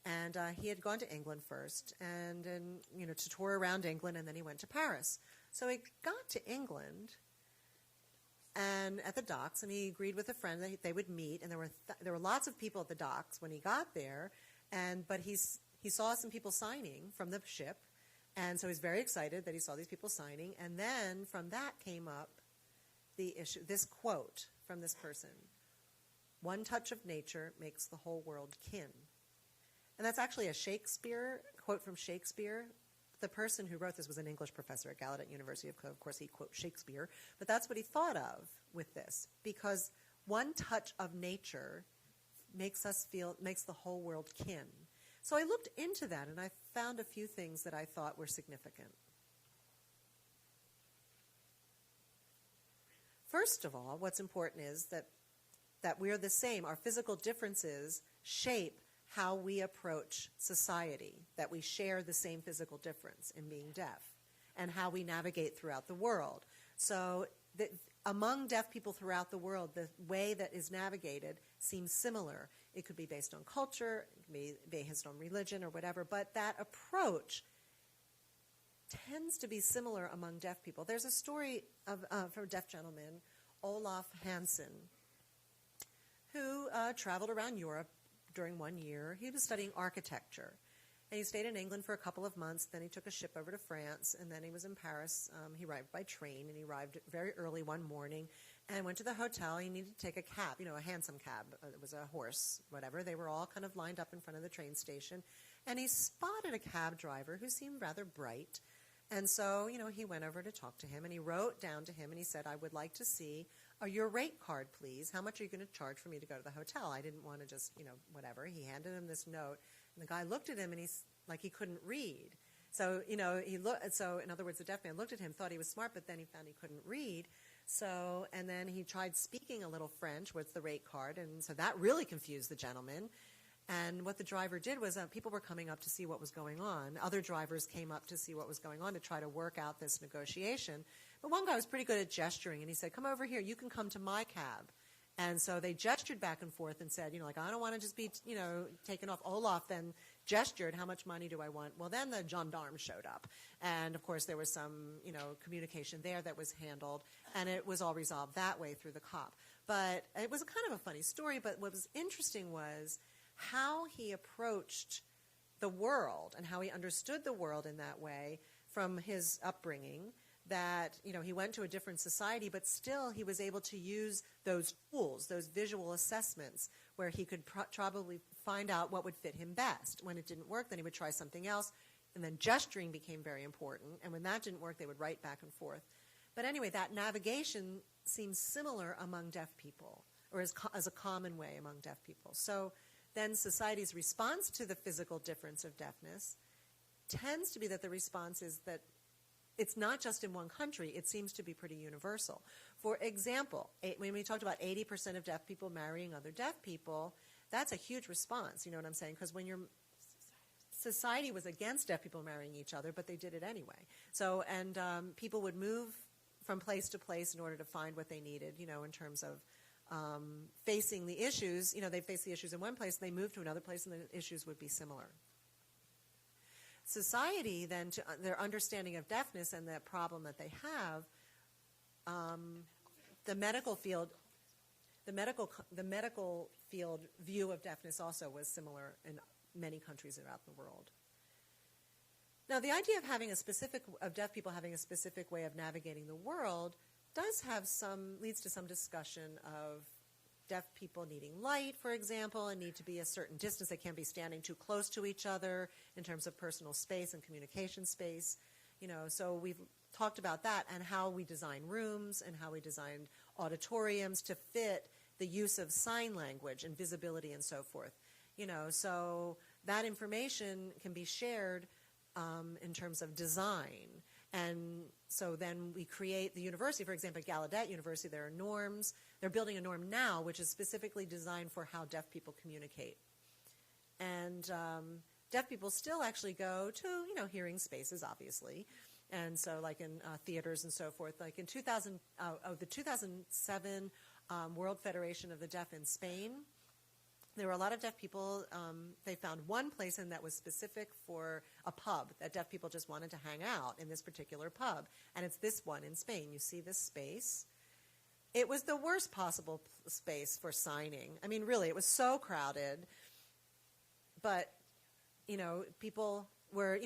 And he had gone to England first, and to tour around England, and then he went to Paris. So he got to England, and at the docks, and he agreed with a friend that they would meet, and there were lots of people at the docks when he got there, but he saw some people signing from the ship, and so he's very excited that he saw these people signing, and then from that came up the issue, this quote from this person: "One touch of nature makes the whole world kin." And that's actually a Shakespeare quote from Shakespeare. The person who wrote this was an English professor at Gallaudet University. Of course, he quotes Shakespeare, but that's what he thought of with this, because one touch of nature makes the whole world kin. So I looked into that, and I found a few things that I thought were significant. First of all, what's important is that we're the same. Our physical differences shape how we approach society, that we share the same physical difference in being deaf, and how we navigate throughout the world. So among deaf people throughout the world, the way that is navigated seems similar. It could be based on culture, it could be based on religion or whatever, but that approach tends to be similar among deaf people. There's a story from a deaf gentleman, Olaf Hansen, who traveled around Europe during 1 year. He was studying architecture, and he stayed in England for a couple of months. Then he took a ship over to France, and then he was in Paris. He arrived by train, and he arrived very early one morning and went to the hotel. He needed to take a cab, a hansom cab. It was a horse, whatever. They were all kind of lined up in front of the train station, and he spotted a cab driver who seemed rather bright. And so, he went over to talk to him, and he wrote down to him, and he said, "I would like to see your rate card, please. How much are you going to charge for me to go to the hotel?" I didn't want to just, whatever. He handed him this note, and the guy looked at him, and he's like, he couldn't read. So, so in other words, the deaf man looked at him, thought he was smart, but then he found he couldn't read. So, and then he tried speaking a little French with the rate card, and so that really confused the gentleman. And what the driver did was people were coming up to see what was going on. Other drivers came up to see what was going on to try to work out this negotiation. But one guy was pretty good at gesturing, and he said, "Come over here. You can come to my cab." And so they gestured back and forth and said, "I don't want to just be, taken off." Olaf then gestured, "How much money do I want?" Well, then the gendarme showed up. And, of course, there was some, communication there that was handled, and it was all resolved that way through the cop. But it was kind of a funny story, but what was interesting was how he approached the world and how he understood the world in that way from his upbringing, that, he went to a different society, but still he was able to use those tools, those visual assessments, where he could probably find out what would fit him best. When it didn't work, then he would try something else, and then gesturing became very important, and when that didn't work, they would write back and forth. But anyway, that navigation seems similar among deaf people, or as a common way among deaf people. So then society's response to the physical difference of deafness tends to be that the response is that it's not just in one country. It seems to be pretty universal. For example, when we talked about 80% of deaf people marrying other deaf people, that's a huge response, you know what I'm saying? Because when society was against deaf people marrying each other, but they did it anyway. So, and people would move from place to place in order to find what they needed, in terms of facing the issues. They face the issues in one place, and they move to another place, and the issues would be similar. Society, then, to their understanding of deafness and the problem that they have, the medical field view of deafness also was similar in many countries throughout the world. Now, the idea of deaf people having a specific way of navigating the world leads to some discussion of deaf people needing light, for example, and need to be a certain distance. They can't be standing too close to each other in terms of personal space and communication space. So we've talked about that and how we design rooms and how we designed auditoriums to fit the use of sign language and visibility and so forth. So that information can be shared in terms of design. And so then we create the university. For example, at Gallaudet University, there are norms. They're building a norm now, which is specifically designed for how deaf people communicate. And deaf people still actually go to, hearing spaces, obviously. And so like in theaters and so forth. Like in the 2007 World Federation of the Deaf in Spain, there were a lot of deaf people. They found one place that was specific for a pub that deaf people just wanted to hang out in this particular pub. And it's this one in Spain. You see this space. it was the worst possible space for signing. I mean, really, it was so crowded. But, people were,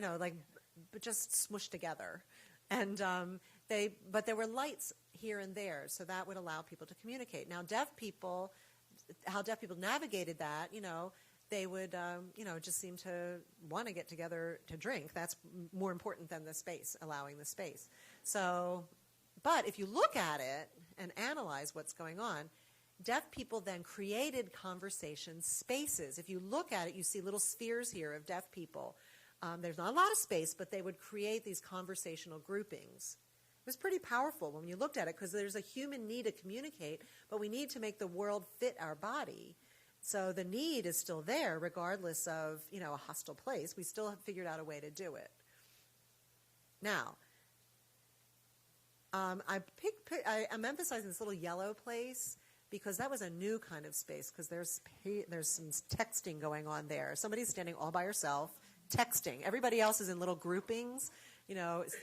just smushed together. And but there were lights here and there, so that would allow people to communicate. Now, how deaf people navigated that, they would, just seem to want to get together to drink. That's more important than the space, allowing the space. So, but if you look at it and analyze what's going on, deaf people then created conversation spaces. If you look at it, you see little spheres here of deaf people. There's not a lot of space, but they would create these conversational groupings. It was pretty powerful when you looked at it, because there's a human need to communicate, but we need to make the world fit our body. So the need is still there, regardless of, a hostile place. We still have figured out a way to do it. Now, I'm emphasizing this little yellow place because that was a new kind of space, because there's some texting going on there. Somebody's standing all by herself, texting. Everybody else is in little groupings,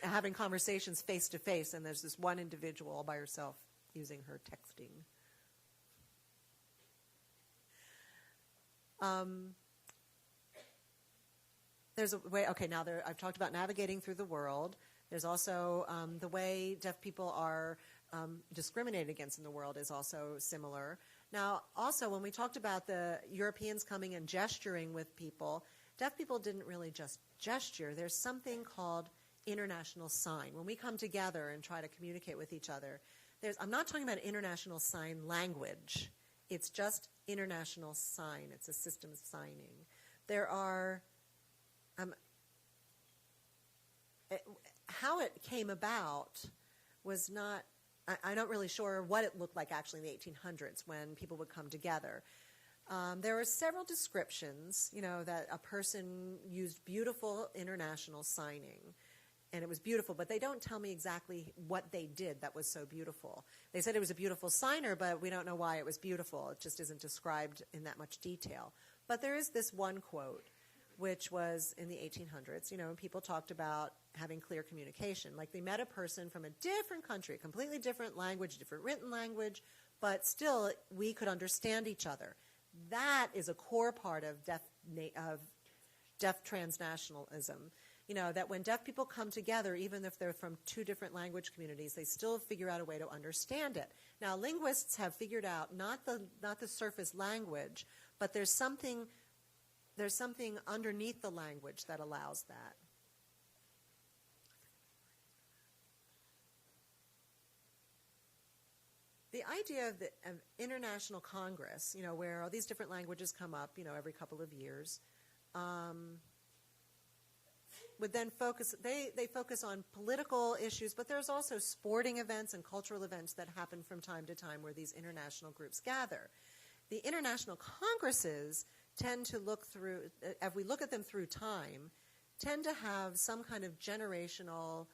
having conversations face to face, and there's this one individual all by herself using her texting. There's a way, now I've talked about navigating through the world. There's also the way deaf people are discriminated against in the world is also similar. Now, also, when we talked about the Europeans coming and gesturing with people, deaf people didn't really just gesture. There's something called international sign. When we come together and try to communicate with each other, I'm not talking about international sign language. It's just international sign. It's a system of signing. There are, how it came about was not, I'm not really sure what it looked like actually in the 1800s when people would come together. There were several descriptions, that a person used beautiful international signing. And it was beautiful, but they don't tell me exactly what they did that was so beautiful. They said it was a beautiful signer, but we don't know why it was beautiful. It just isn't described in that much detail. But there is this one quote, which was in the 1800s, and people talked about having clear communication. Like they met a person from a different country, a completely different language, different written language, but still we could understand each other. That is a core part of deaf transnationalism. That when deaf people come together, even if they're from two different language communities, they still figure out a way to understand it. Now, linguists have figured out not the surface language, but there's something underneath the language that allows that. The idea of the international congress, where all these different languages come up, every couple of years, would then focus, they focus on political issues, but there's also sporting events and cultural events that happen from time to time where these international groups gather. The international congresses tend to look through, if we look at them through time, tend to have some kind of generational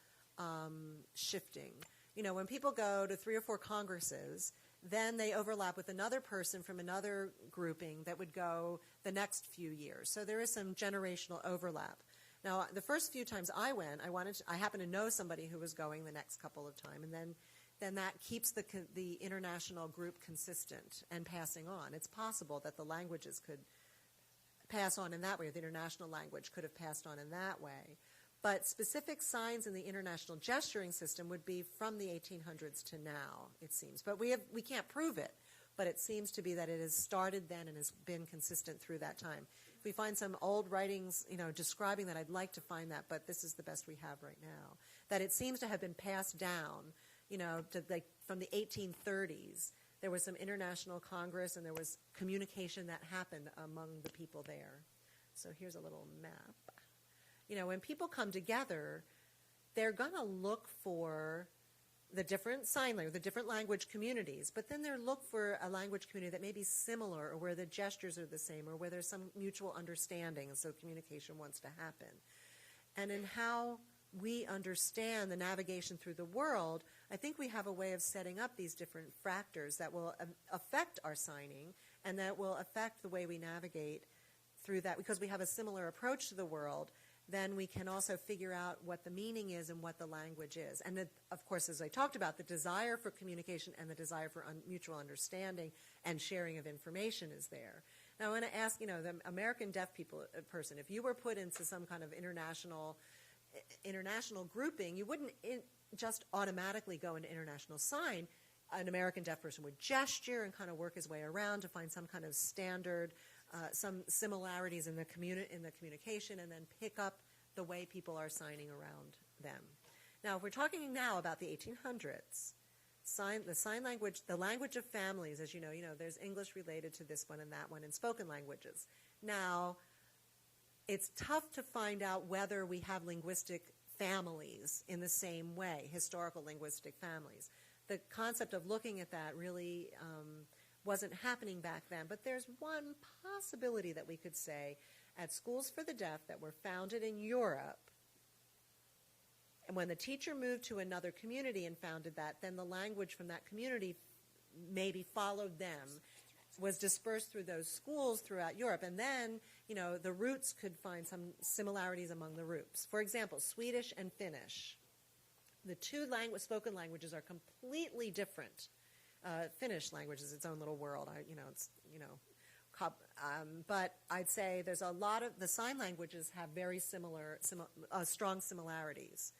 shifting. When people go to 3 or 4 congresses, then they overlap with another person from another grouping that would go the next few years. So there is some generational overlap. Now, the first few times I went, I happened to know somebody who was going the next couple of times, and then that keeps the international group consistent and passing on. It's possible that the languages could pass on in that way, or the international language could have passed on in that way. But specific signs in the international gesturing system would be from the 1800s to now, it seems. But we can't prove it, but it seems to be that it has started then and has been consistent through that time. If we find some old writings, describing that, I'd like to find that, but this is the best we have right now. That it seems to have been passed down, from the 1830s. There was some international congress, and there was communication that happened among the people there. So here's a little map. When people come together, they're going to look for the different sign language, the different language communities, but then they're look for a language community that may be similar, or where the gestures are the same, or where there's some mutual understanding, and so communication wants to happen. And in how we understand the navigation through the world, I think we have a way of setting up these different factors that will affect our signing, and that will affect the way we navigate through that, because we have a similar approach to the world. then we can also figure out what the meaning is and what the language is. And of course, as I talked about, the desire for communication and the desire for mutual understanding and sharing of information is there. Now, I want to ask, the American deaf person, if you were put into some kind of international grouping, you wouldn't just automatically go into international sign. An American deaf person would gesture and kind of work his way around to find some kind of standard, some similarities in the communication, and then pick up the way people are signing around them. Now, if we're talking now about the 1800s, the language of families, as you know, there's English related to this one and that one, and spoken languages. Now, it's tough to find out whether we have linguistic families in the same way, historical linguistic families. The concept of looking at that really wasn't happening back then, but there's one possibility that we could say at schools for the deaf that were founded in Europe, and when the teacher moved to another community and founded that, then the language from that community maybe followed them, was dispersed through those schools throughout Europe, and then, the roots could find some similarities among the roots. For example, Swedish and Finnish. The two spoken languages are completely different. Finnish language is its own little world. But I'd say there's a lot of the sign languages have very strong similarities,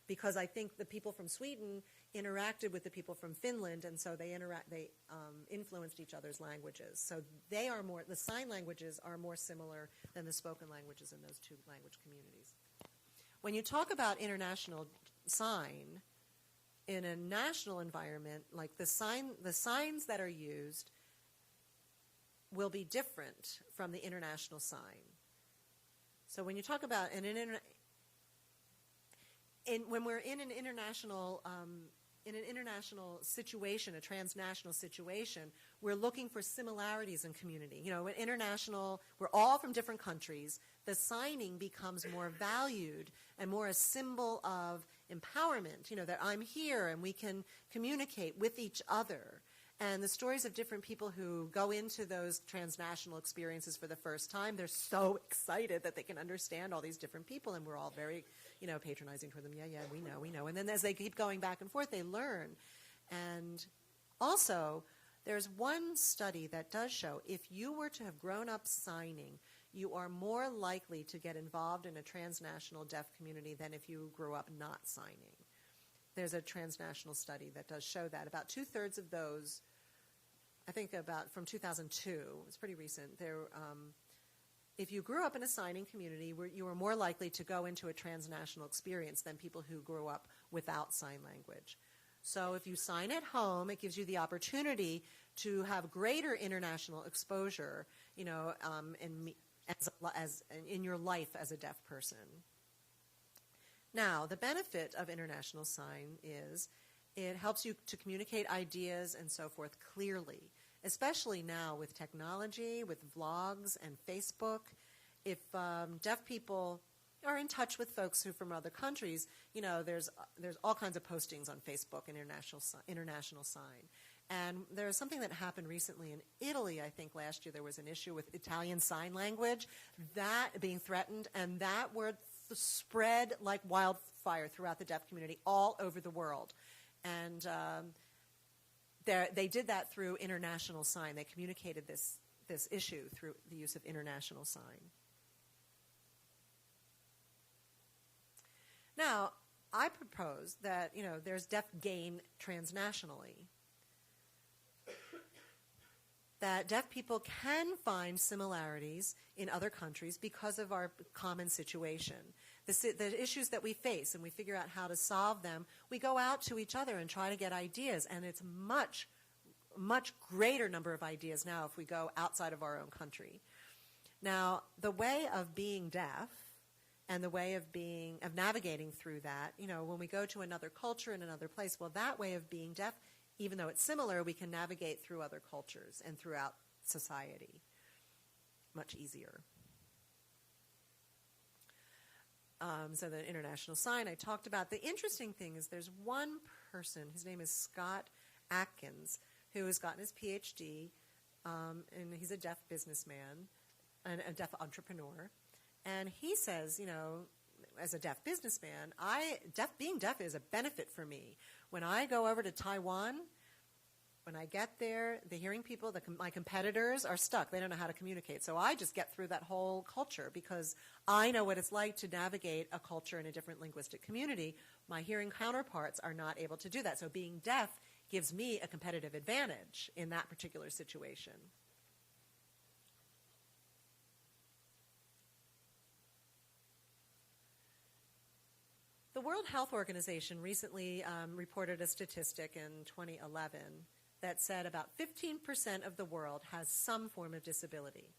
because I think the people from Sweden interacted with the people from Finland, and so they influenced each other's languages. So the sign languages are more similar than the spoken languages in those two language communities. When you talk about international sign in a national environment, like the signs that are used will be different from the international sign. So when you talk about when we're in an international situation, a transnational situation, we're looking for similarities in community. In international, we're all from different countries. The signing becomes more valued and more a symbol of empowerment, that I'm here and we can communicate with each other. And the stories of different people who go into those transnational experiences for the first time, they're so excited that they can understand all these different people, and we're all very, patronizing toward them. Yeah, we know. And then as they keep going back and forth, they learn. And also, there's one study that does show if you were to have grown up signing, you are more likely to get involved in a transnational deaf community than if you grew up not signing. There's a transnational study that does show that. About 2/3 of those, I think about from 2002, it's pretty recent, if you grew up in a signing community, you were more likely to go into a transnational experience than people who grew up without sign language. So if you sign at home, it gives you the opportunity to have greater international exposure, in your life as a deaf person. Now, the benefit of international sign is it helps you to communicate ideas and so forth clearly, especially now with technology, with vlogs and Facebook. If deaf people are in touch with folks who from other countries, there's all kinds of postings on Facebook, international sign. And there's something that happened recently in Italy, I think last year there was an issue with Italian Sign Language, that being threatened, and that word spread like wildfire throughout the deaf community all over the world. And they did that through international sign. They communicated this issue through the use of international sign. Now, I propose that, there's deaf gain transnationally. That deaf people can find similarities in other countries because of our common situation. The issues that we face, and we figure out how to solve them, we go out to each other and try to get ideas, and it's much, much greater number of ideas now if we go outside of our own country. Now, the way of being deaf and the way of navigating through that, when we go to another culture in another place, well, that way of being deaf, even though it's similar, we can navigate through other cultures and throughout society much easier. So the international sign I talked about. The interesting thing is there's one person, his name is Scott Atkins, who has gotten his PhD, and he's a deaf businessman and a deaf entrepreneur. And he says, as a deaf businessman, being deaf is a benefit for me. When I go over to Taiwan, when I get there, the hearing people, my competitors are stuck. They don't know how to communicate. So I just get through that whole culture because I know what it's like to navigate a culture in a different linguistic community. My hearing counterparts are not able to do that. So being deaf gives me a competitive advantage in that particular situation. The World Health Organization recently reported a statistic in 2011 that said about 15% of the world has some form of disability,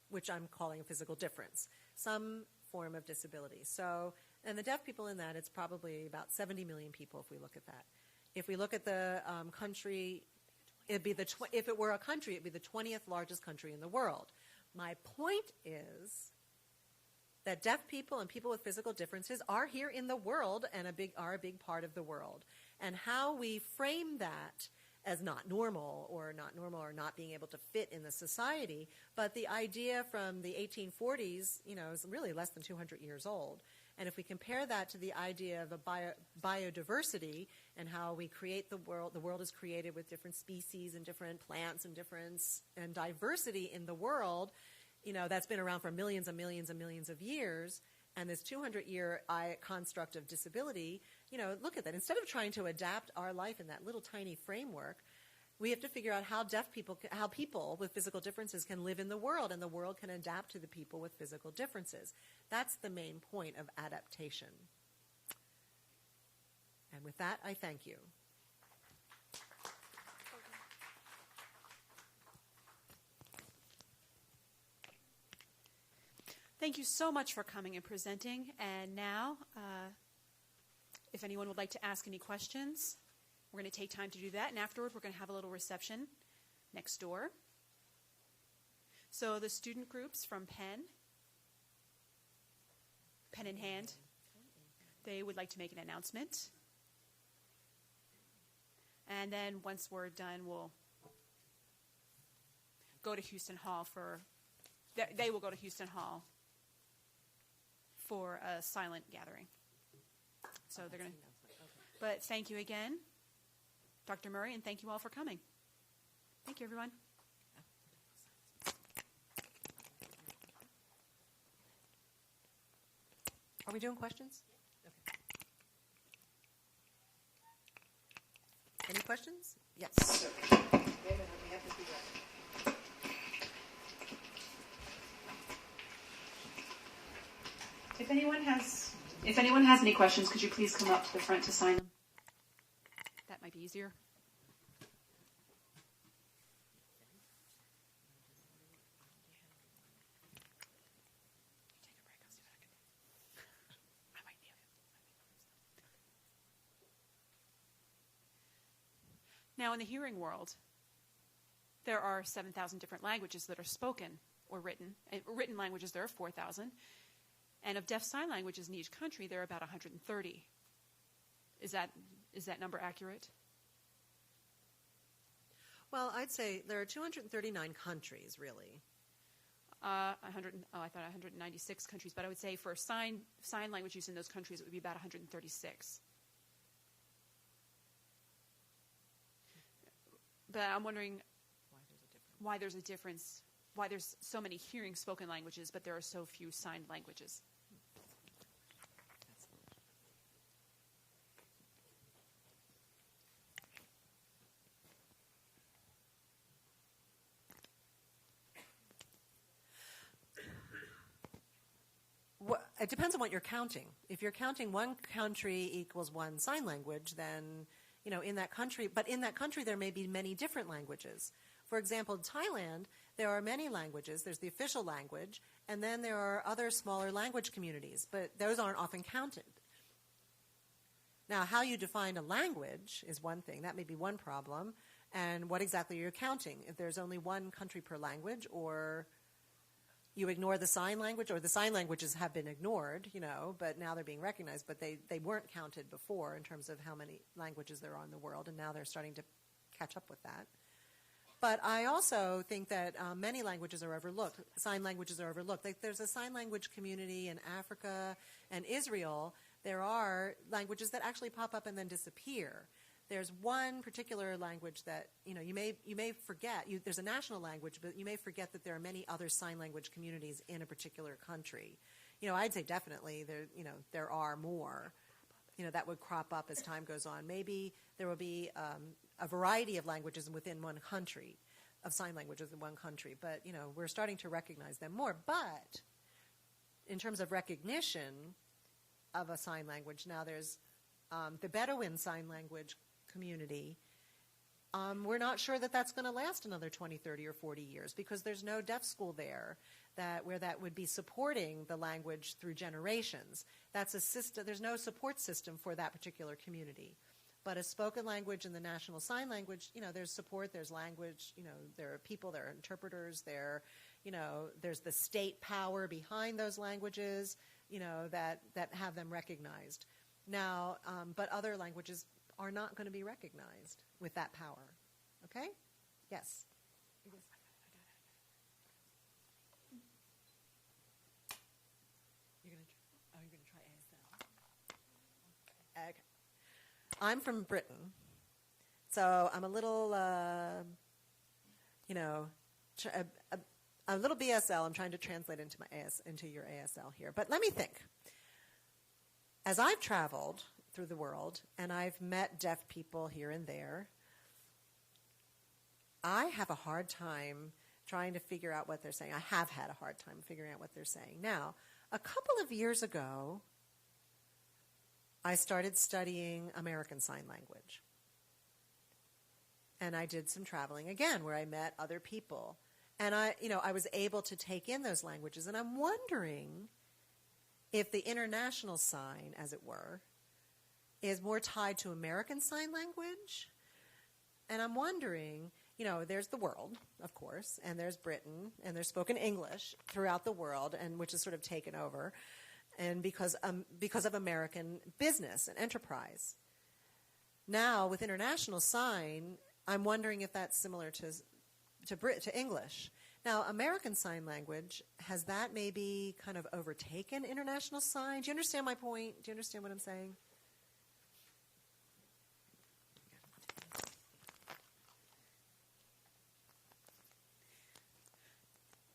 which I'm calling a physical difference, some form of disability. So, and the deaf people in that, it's probably about 70 million people if we look at that. If we look at the country, if it were a country, it'd be the 20th largest country in the world. My point is that deaf people and people with physical differences are here in the world and are a big part of the world. And how we frame that as not normal or not being able to fit in the society, but the idea from the 1840s, is really less than 200 years old. And if we compare that to the idea of a biodiversity and how we create the world is created with different species and different plants and diversity in the world, that's been around for millions and millions and millions of years. And this 200-year construct of disability, look at that. Instead of trying to adapt our life in that little tiny framework, we have to figure out how people with physical differences can live in the world, and the world can adapt to the people with physical differences. That's the main point of adaptation. And with that, I thank you. Thank you so much for coming and presenting. And now, if anyone would like to ask any questions, we're going to take time to do that. And afterward, we're going to have a little reception next door. So the student groups from Penn, pen in hand, they would like to make an announcement. And then once we're done, we'll go to Houston Hall they will go to Houston Hall for a silent gathering. So they're going to. But thank you again, Dr. Murray, and thank you all for coming. Thank you, everyone. Are we doing questions? Okay. Any questions? Yes. If anyone has any questions, could you please come up to the front to sign them? That might be easier. Now, in the hearing world, there are 7,000 different languages that are spoken or written. Written languages, there are 4,000. And of deaf sign languages in each country, there are about 130. Is that number accurate? Well, I'd say there are 239 countries, really. I thought 196 countries, but I would say for sign language use in those countries, it would be about 136. But I'm wondering why there's a difference, why there's so many hearing spoken languages, but there are so few signed languages. It depends on what you're counting. If you're counting one country equals one sign language, then, in that country, but in that country there may be many different languages. For example, in Thailand, there are many languages. There's the official language, and then there are other smaller language communities, but those aren't often counted. Now, how you define a language is one thing. That may be one problem. And what exactly you're counting. If there's only one country per language, or you ignore the sign language, or the sign languages have been ignored, but now they're being recognized, but they weren't counted before in terms of how many languages there are in the world, and now they're starting to catch up with that. But I also think that many languages are overlooked. Sign languages are overlooked. Like there's a sign language community in Africa and Israel. There are languages that actually pop up and then disappear. There's one particular language that you may forget. There's a national language, but you may forget that there are many other sign language communities in a particular country. I'd say definitely there are more. That would crop up as time goes on. Maybe there will be a variety of languages within one country, of sign languages in one country. But we're starting to recognize them more. But in terms of recognition of a sign language, now there's the Bedouin Sign Language community. We're not sure that that's going to last another 20, 30, or 40 years because there's no deaf school there where that would be supporting the language through generations. That's a system. There's no support system for that particular community. But a spoken language and the national sign language, there's support, there's language, there are people, there are interpreters, there's the state power behind those languages, that have them recognized. Now, but other languages are not going to be recognized with that power. Okay? Yes? You're going to try ASL? Okay. I'm from Britain, so I'm a little, a little BSL. I'm trying to translate into your ASL here. But let me think. As I've traveled through the world, and I've met deaf people here and there, I have a hard time trying to figure out what they're saying. I have had a hard time figuring out what they're saying. Now, a couple of years ago, I started studying American Sign Language. And I did some traveling again where I met other people. And I was able to take in those languages. And I'm wondering if the international sign, as it were, is more tied to American Sign Language. And I'm wondering, there's the world, of course, and there's Britain, and there's spoken English throughout the world, and which is sort of taken over, and because of American business and enterprise. Now, with international sign, I'm wondering if that's similar to English. Now, American Sign Language, has that maybe kind of overtaken international sign? Do you understand my point? Do you understand what I'm saying?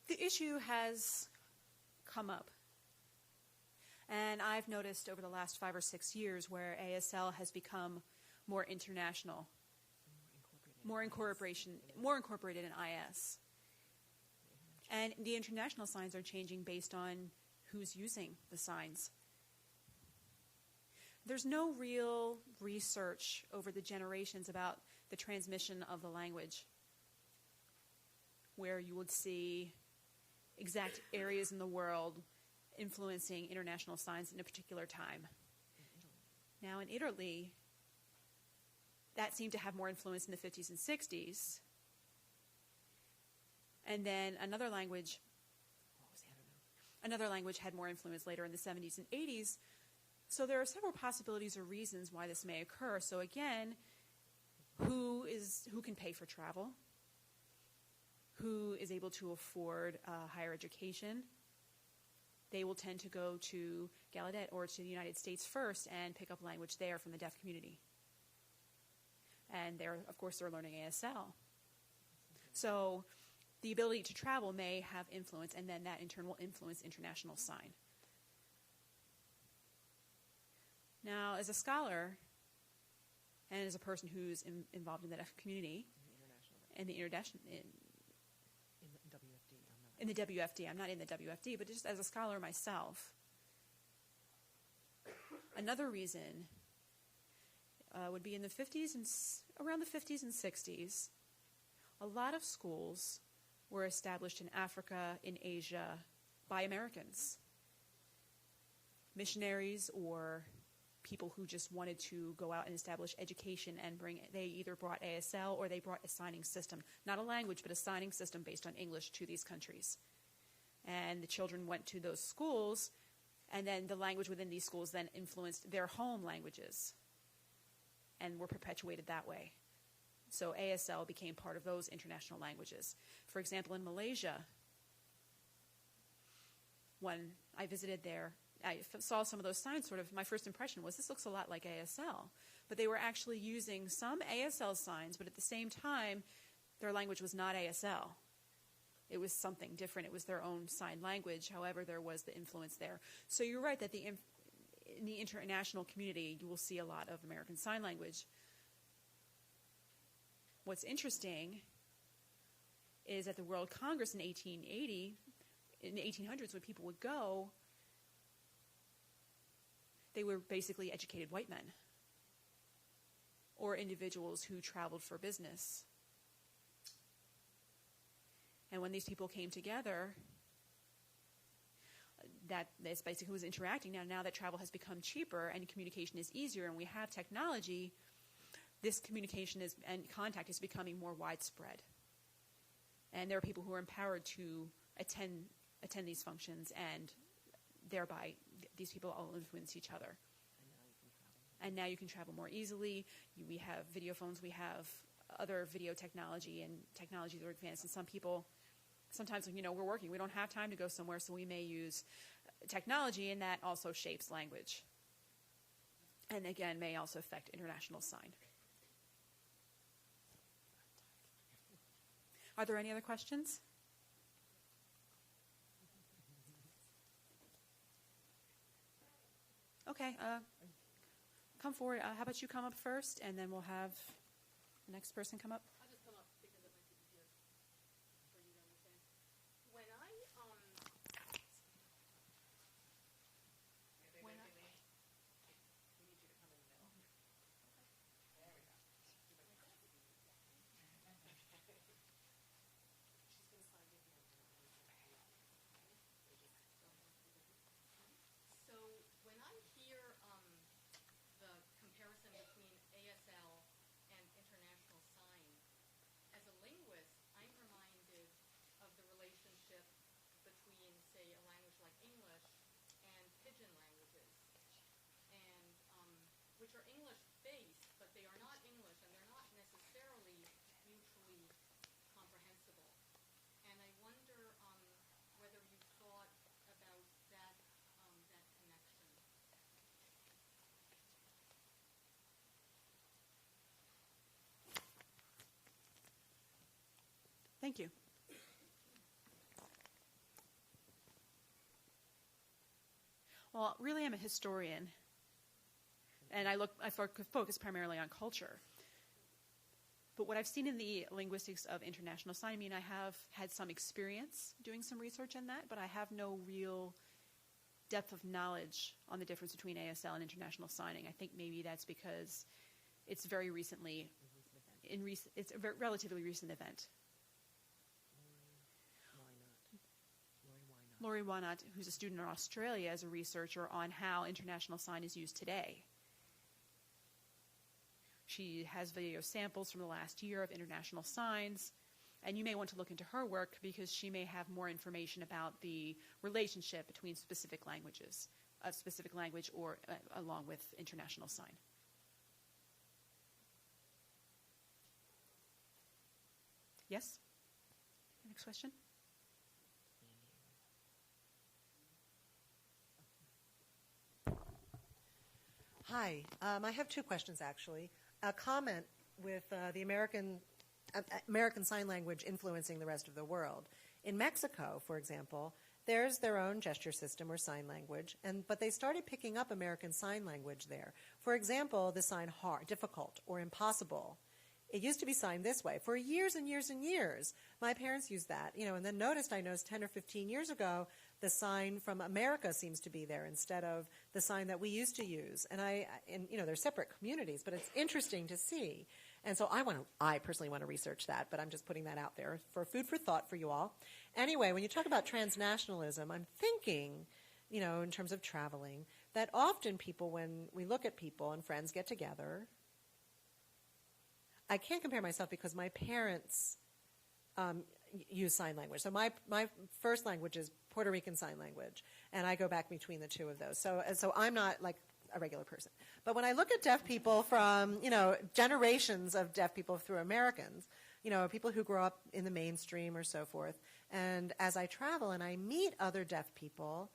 The issue has come up. And I've noticed over the last 5 or 6 years where ASL has become more international, more incorporated in IS. And the international signs are changing based on who's using the signs. There's no real research over the generations about the transmission of the language, where you would see exact areas in the world influencing international signs in a particular time. Now, in Italy, that seemed to have more influence in the 50s and 60s. And then another language had more influence later in the 70s and 80s. So there are several possibilities or reasons why this may occur. So again, who can pay for travel? Who is able to afford higher education? They will tend to go to Gallaudet or to the United States first and pick up language there from the deaf community. And of course, they're learning ASL. So the ability to travel may have influence, and then that in turn will influence international sign. Now, as a scholar, and as a person who's involved in the deaf community, in the WFD, I'm not in the WFD, but just as a scholar myself, another reason would be in the 50s and around the 50s and 60s, a lot of schools were established in Africa, in Asia, by Americans. Missionaries or people who just wanted to go out and establish education and they either brought ASL or they brought a signing system, not a language, but a signing system based on English to these countries. And the children went to those schools, and then the language within these schools then influenced their home languages and were perpetuated that way. So ASL became part of those international languages. For example, in Malaysia, when I visited there, I saw some of those signs. Sort of my first impression was, this looks a lot like ASL. But they were actually using some ASL signs, but at the same time, their language was not ASL. It was something different. It was their own sign language. However, there was the influence there. So you're right that in the international community, you will see a lot of American Sign Language. What's interesting is at the World Congress in 1880, in the 1800s, when people would go, they were basically educated white men or individuals who traveled for business. And when these people came together, this basically was interacting. Now that travel has become cheaper and communication is easier and we have technology, this communication and contact is becoming more widespread. And there are people who are empowered to attend these functions, and thereby these people all influence each other. And now you can travel more easily. We have video phones. We have other video technology and technologies that are advanced. And sometimes, we're working. We don't have time to go somewhere, so we may use technology, and that also shapes language. And again, may also affect international sign. Are there any other questions? Okay, come forward. How about you come up first, and then we'll have the next person come up. I'll just come up because it might be easier for you to understand. When I need you to come in the middle. There we go. She's going to slide in here. So when I hear the comparison between ASL and international sign, as a linguist, I'm reminded of the relationship between, say, a language like English and pidgin languages, and which are English-based, but they are not English, and they're not necessarily mutually comprehensible. And I wonder whether you thought about that connection. Thank you. Well, really, I'm a historian, and I focus primarily on culture. But what I've seen in the linguistics of international sign, I have had some experience doing some research in that, but I have no real depth of knowledge on the difference between ASL and international signing. I think maybe that's because it's very recently, it's a relatively recent event. Laurie Wynot, who's a student in Australia, is a researcher on how international sign is used today. She has video samples from the last year of international signs, and you may want to look into her work because she may have more information about the relationship between specific languages, a specific language or along with international sign. Yes? Next question? Hi. I have two questions, actually. A comment with the American Sign Language influencing the rest of the world. In Mexico, for example, there's their own gesture system or sign language, but they started picking up American Sign Language there. For example, the sign hard, difficult, or impossible. It used to be signed this way for years and years and years. My parents used that, and then noticed, I noticed 10 or 15 years ago, the sign from America seems to be there instead of the sign that we used to use. And they're separate communities, but it's interesting to see. And so I personally want to research that, but I'm just putting that out there for food for thought for you all. Anyway, when you talk about transnationalism, I'm thinking, in terms of traveling, that often people, when we look at people and friends get together, I can't compare myself because my parents use sign language. So my first language is Puerto Rican Sign Language, and I go back between the two of those. So I'm not like a regular person. But when I look at deaf people from, generations of deaf people through Americans, people who grow up in the mainstream or so forth, and as I travel and I meet other deaf people,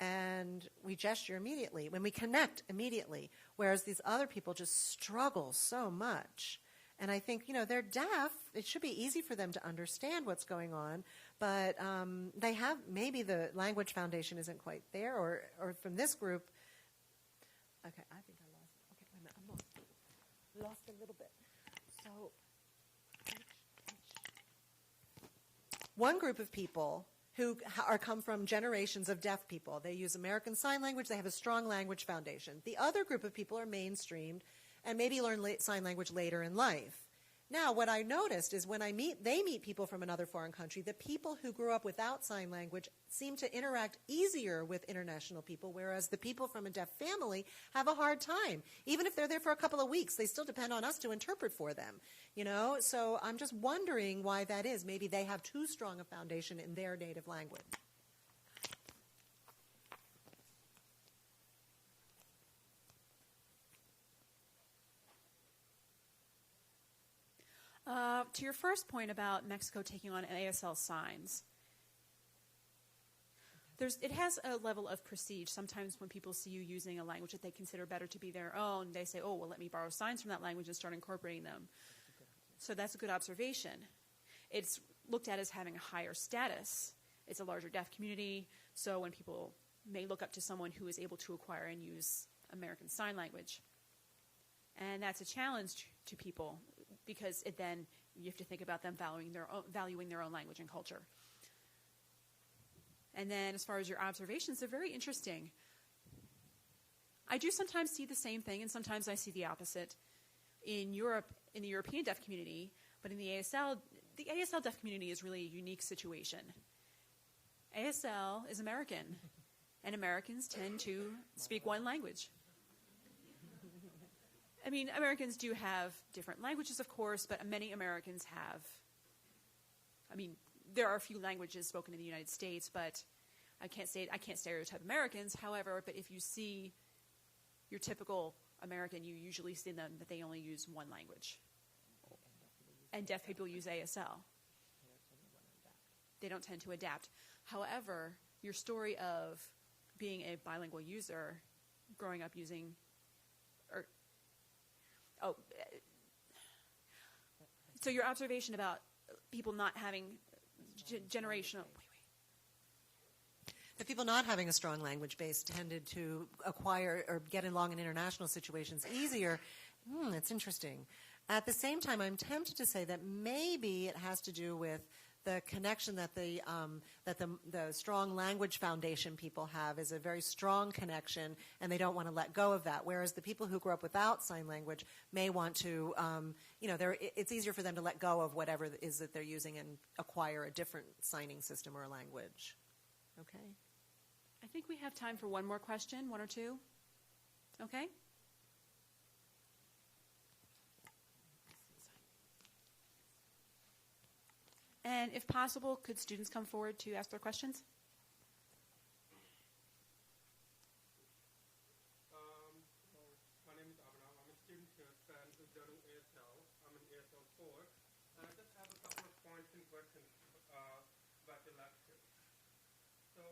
and we gesture immediately, when we connect immediately, whereas these other people just struggle so much. And I think, they're deaf. It should be easy for them to understand what's going on, but they have, maybe the language foundation isn't quite there, or from this group. Okay, I think I lost it. Okay, wait a minute, I'm lost a little bit. So, one group of people who come from generations of deaf people. They use American Sign Language. They have a strong language foundation. The other group of people are mainstreamed and maybe learn sign language later in life. Now, what I noticed is when they meet people from another foreign country, the people who grew up without sign language seem to interact easier with international people, whereas the people from a deaf family have a hard time. Even if they're there for a couple of weeks, they still depend on us to interpret for them. So I'm just wondering why that is. Maybe they have too strong a foundation in their native language. To your first point about Mexico taking on ASL signs, it has a level of prestige. Sometimes when people see you using a language that they consider better to be their own, they say, oh, well, let me borrow signs from that language and start incorporating them. So that's a good observation. It's looked at as having a higher status. It's a larger deaf community, so when people may look up to someone who is able to acquire and use American Sign Language. And that's a challenge to people, because then you have to think about them valuing their own language and culture. And then as far as your observations, they're very interesting. I do sometimes see the same thing, and sometimes I see the opposite. In Europe, in the European deaf community, but in the ASL deaf community is really a unique situation. ASL is American, and Americans tend to speak one language. I mean, Americans do have different languages, of course, but many Americans have, there are a few languages spoken in the United States, but I can't stereotype Americans. However, but if you see your typical American, you usually see them that they only use one language. And deaf people use ASL. They don't tend to adapt. However, your story of being a bilingual user, growing up using, so your observation about people not having generational. The people not having a strong language base tended to acquire or get along in international situations easier. It's interesting. At the same time, I'm tempted to say that maybe it has to do with the connection that the strong language foundation people have is a very strong connection, and they don't want to let go of that. Whereas the people who grew up without sign language may want to, it's easier for them to let go of whatever it is that they're using and acquire a different signing system or a language. Okay. I think we have time for one more question, one or two. Okay. And if possible, could students come forward to ask their questions? My name is Abhinav. I'm a student here at Penn who's learning ASL. I'm in ASL 4. And I just have a couple of points and questions about the lecture. So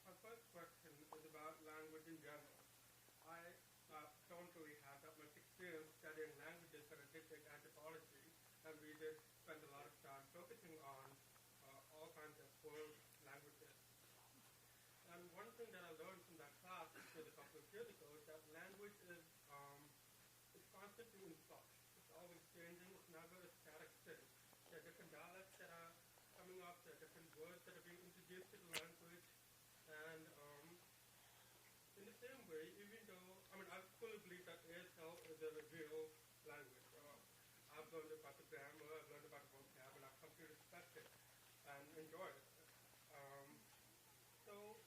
my first question is about language in general. I don't really have that much experience studying languages that are different anthropology, and we did spend a lot of time focusing on all kinds of world languages. And one thing that I learned from that class just a couple of years ago is that language is constantly in flux. It's always changing. It's never a static thing. There are different dialects that are coming up. There are different words that are being introduced to the language. And in the same way, even though, I fully believe that ASL is a real language. I've learned about the grammar, I've learned about the vocab, and I've come to respect it and enjoy it. So,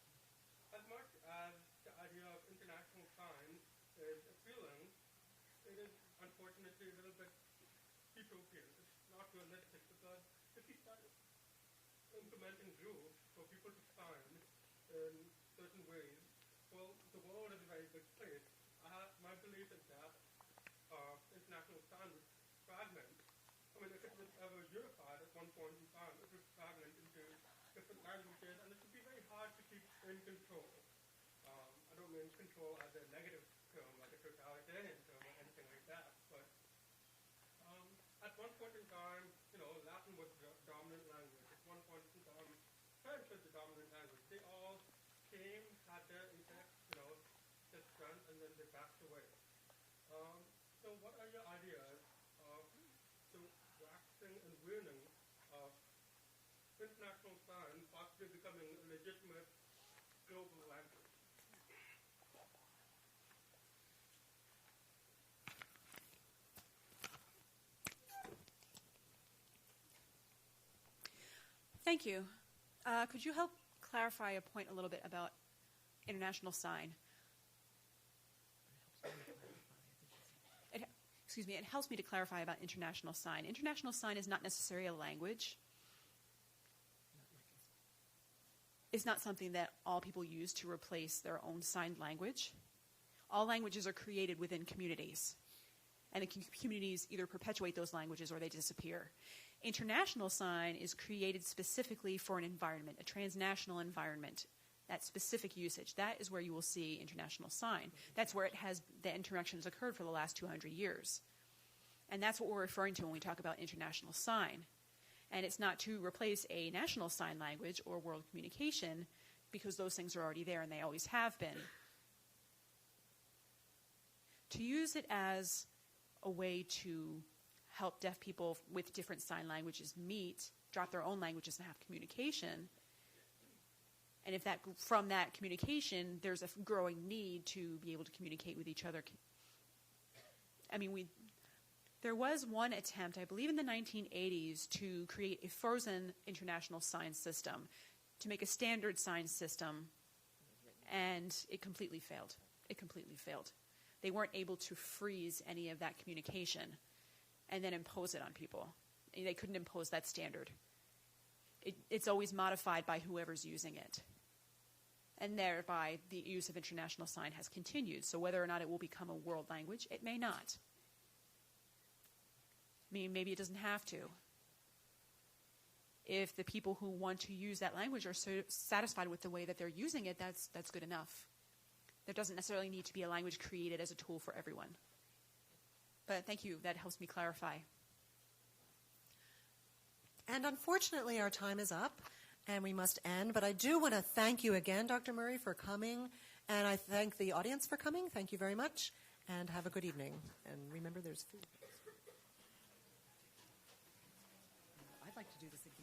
as much as the idea of international signs is appealing, it is unfortunately a little bit utopian. It's not realistic, because if you start implementing rules for people to sign in certain ways, well, the world is a very big place. believe is that international sign would fragment. I mean, if it was ever unified at one point in time, it would fragment into different languages, and it would be very hard to keep in control. I don't mean control as a negative term, like a totalitarian term or anything like that, but at one point in time, Latin was the dominant language. At one point in time, French was the dominant language. They all came, had their effects, their strength, and then they backed away. So what are your ideas of the waxing and waning of international sign possibly becoming a legitimate global language? Thank you. Could you help clarify a point a little bit about international sign? It helps me to clarify about international sign. International sign is not necessarily a language. It's not something that all people use to replace their own signed language. All languages are created within communities, and the communities either perpetuate those languages or they disappear. International sign is created specifically for an environment, a transnational environment, that specific usage. That is where you will see international sign. That's where the interaction has occurred for the last 200 years. And that's what we're referring to when we talk about international sign. And it's not to replace a national sign language or world communication, because those things are already there and they always have been. To use it as a way to help deaf people with different sign languages drop their own languages and have communication. And if from that communication, there's a growing need to be able to communicate with each other. I mean, there was one attempt, I believe in the 1980s, to create a frozen international sign system, to make a standard sign system, and it completely failed. It completely failed. They weren't able to freeze any of that communication and then impose it on people. They couldn't impose that standard. It's always modified by whoever's using it. And thereby, the use of international sign has continued. So whether or not it will become a world language, it may not. I mean, maybe it doesn't have to. If the people who want to use that language are so satisfied with the way that they're using it, that's good enough. There doesn't necessarily need to be a language created as a tool for everyone. But thank you. That helps me clarify. And unfortunately, our time is up, and we must end. But I do want to thank you again, Dr. Murray, for coming. And I thank the audience for coming. Thank you very much. And have a good evening. And remember, there's food. I'd like to do this again.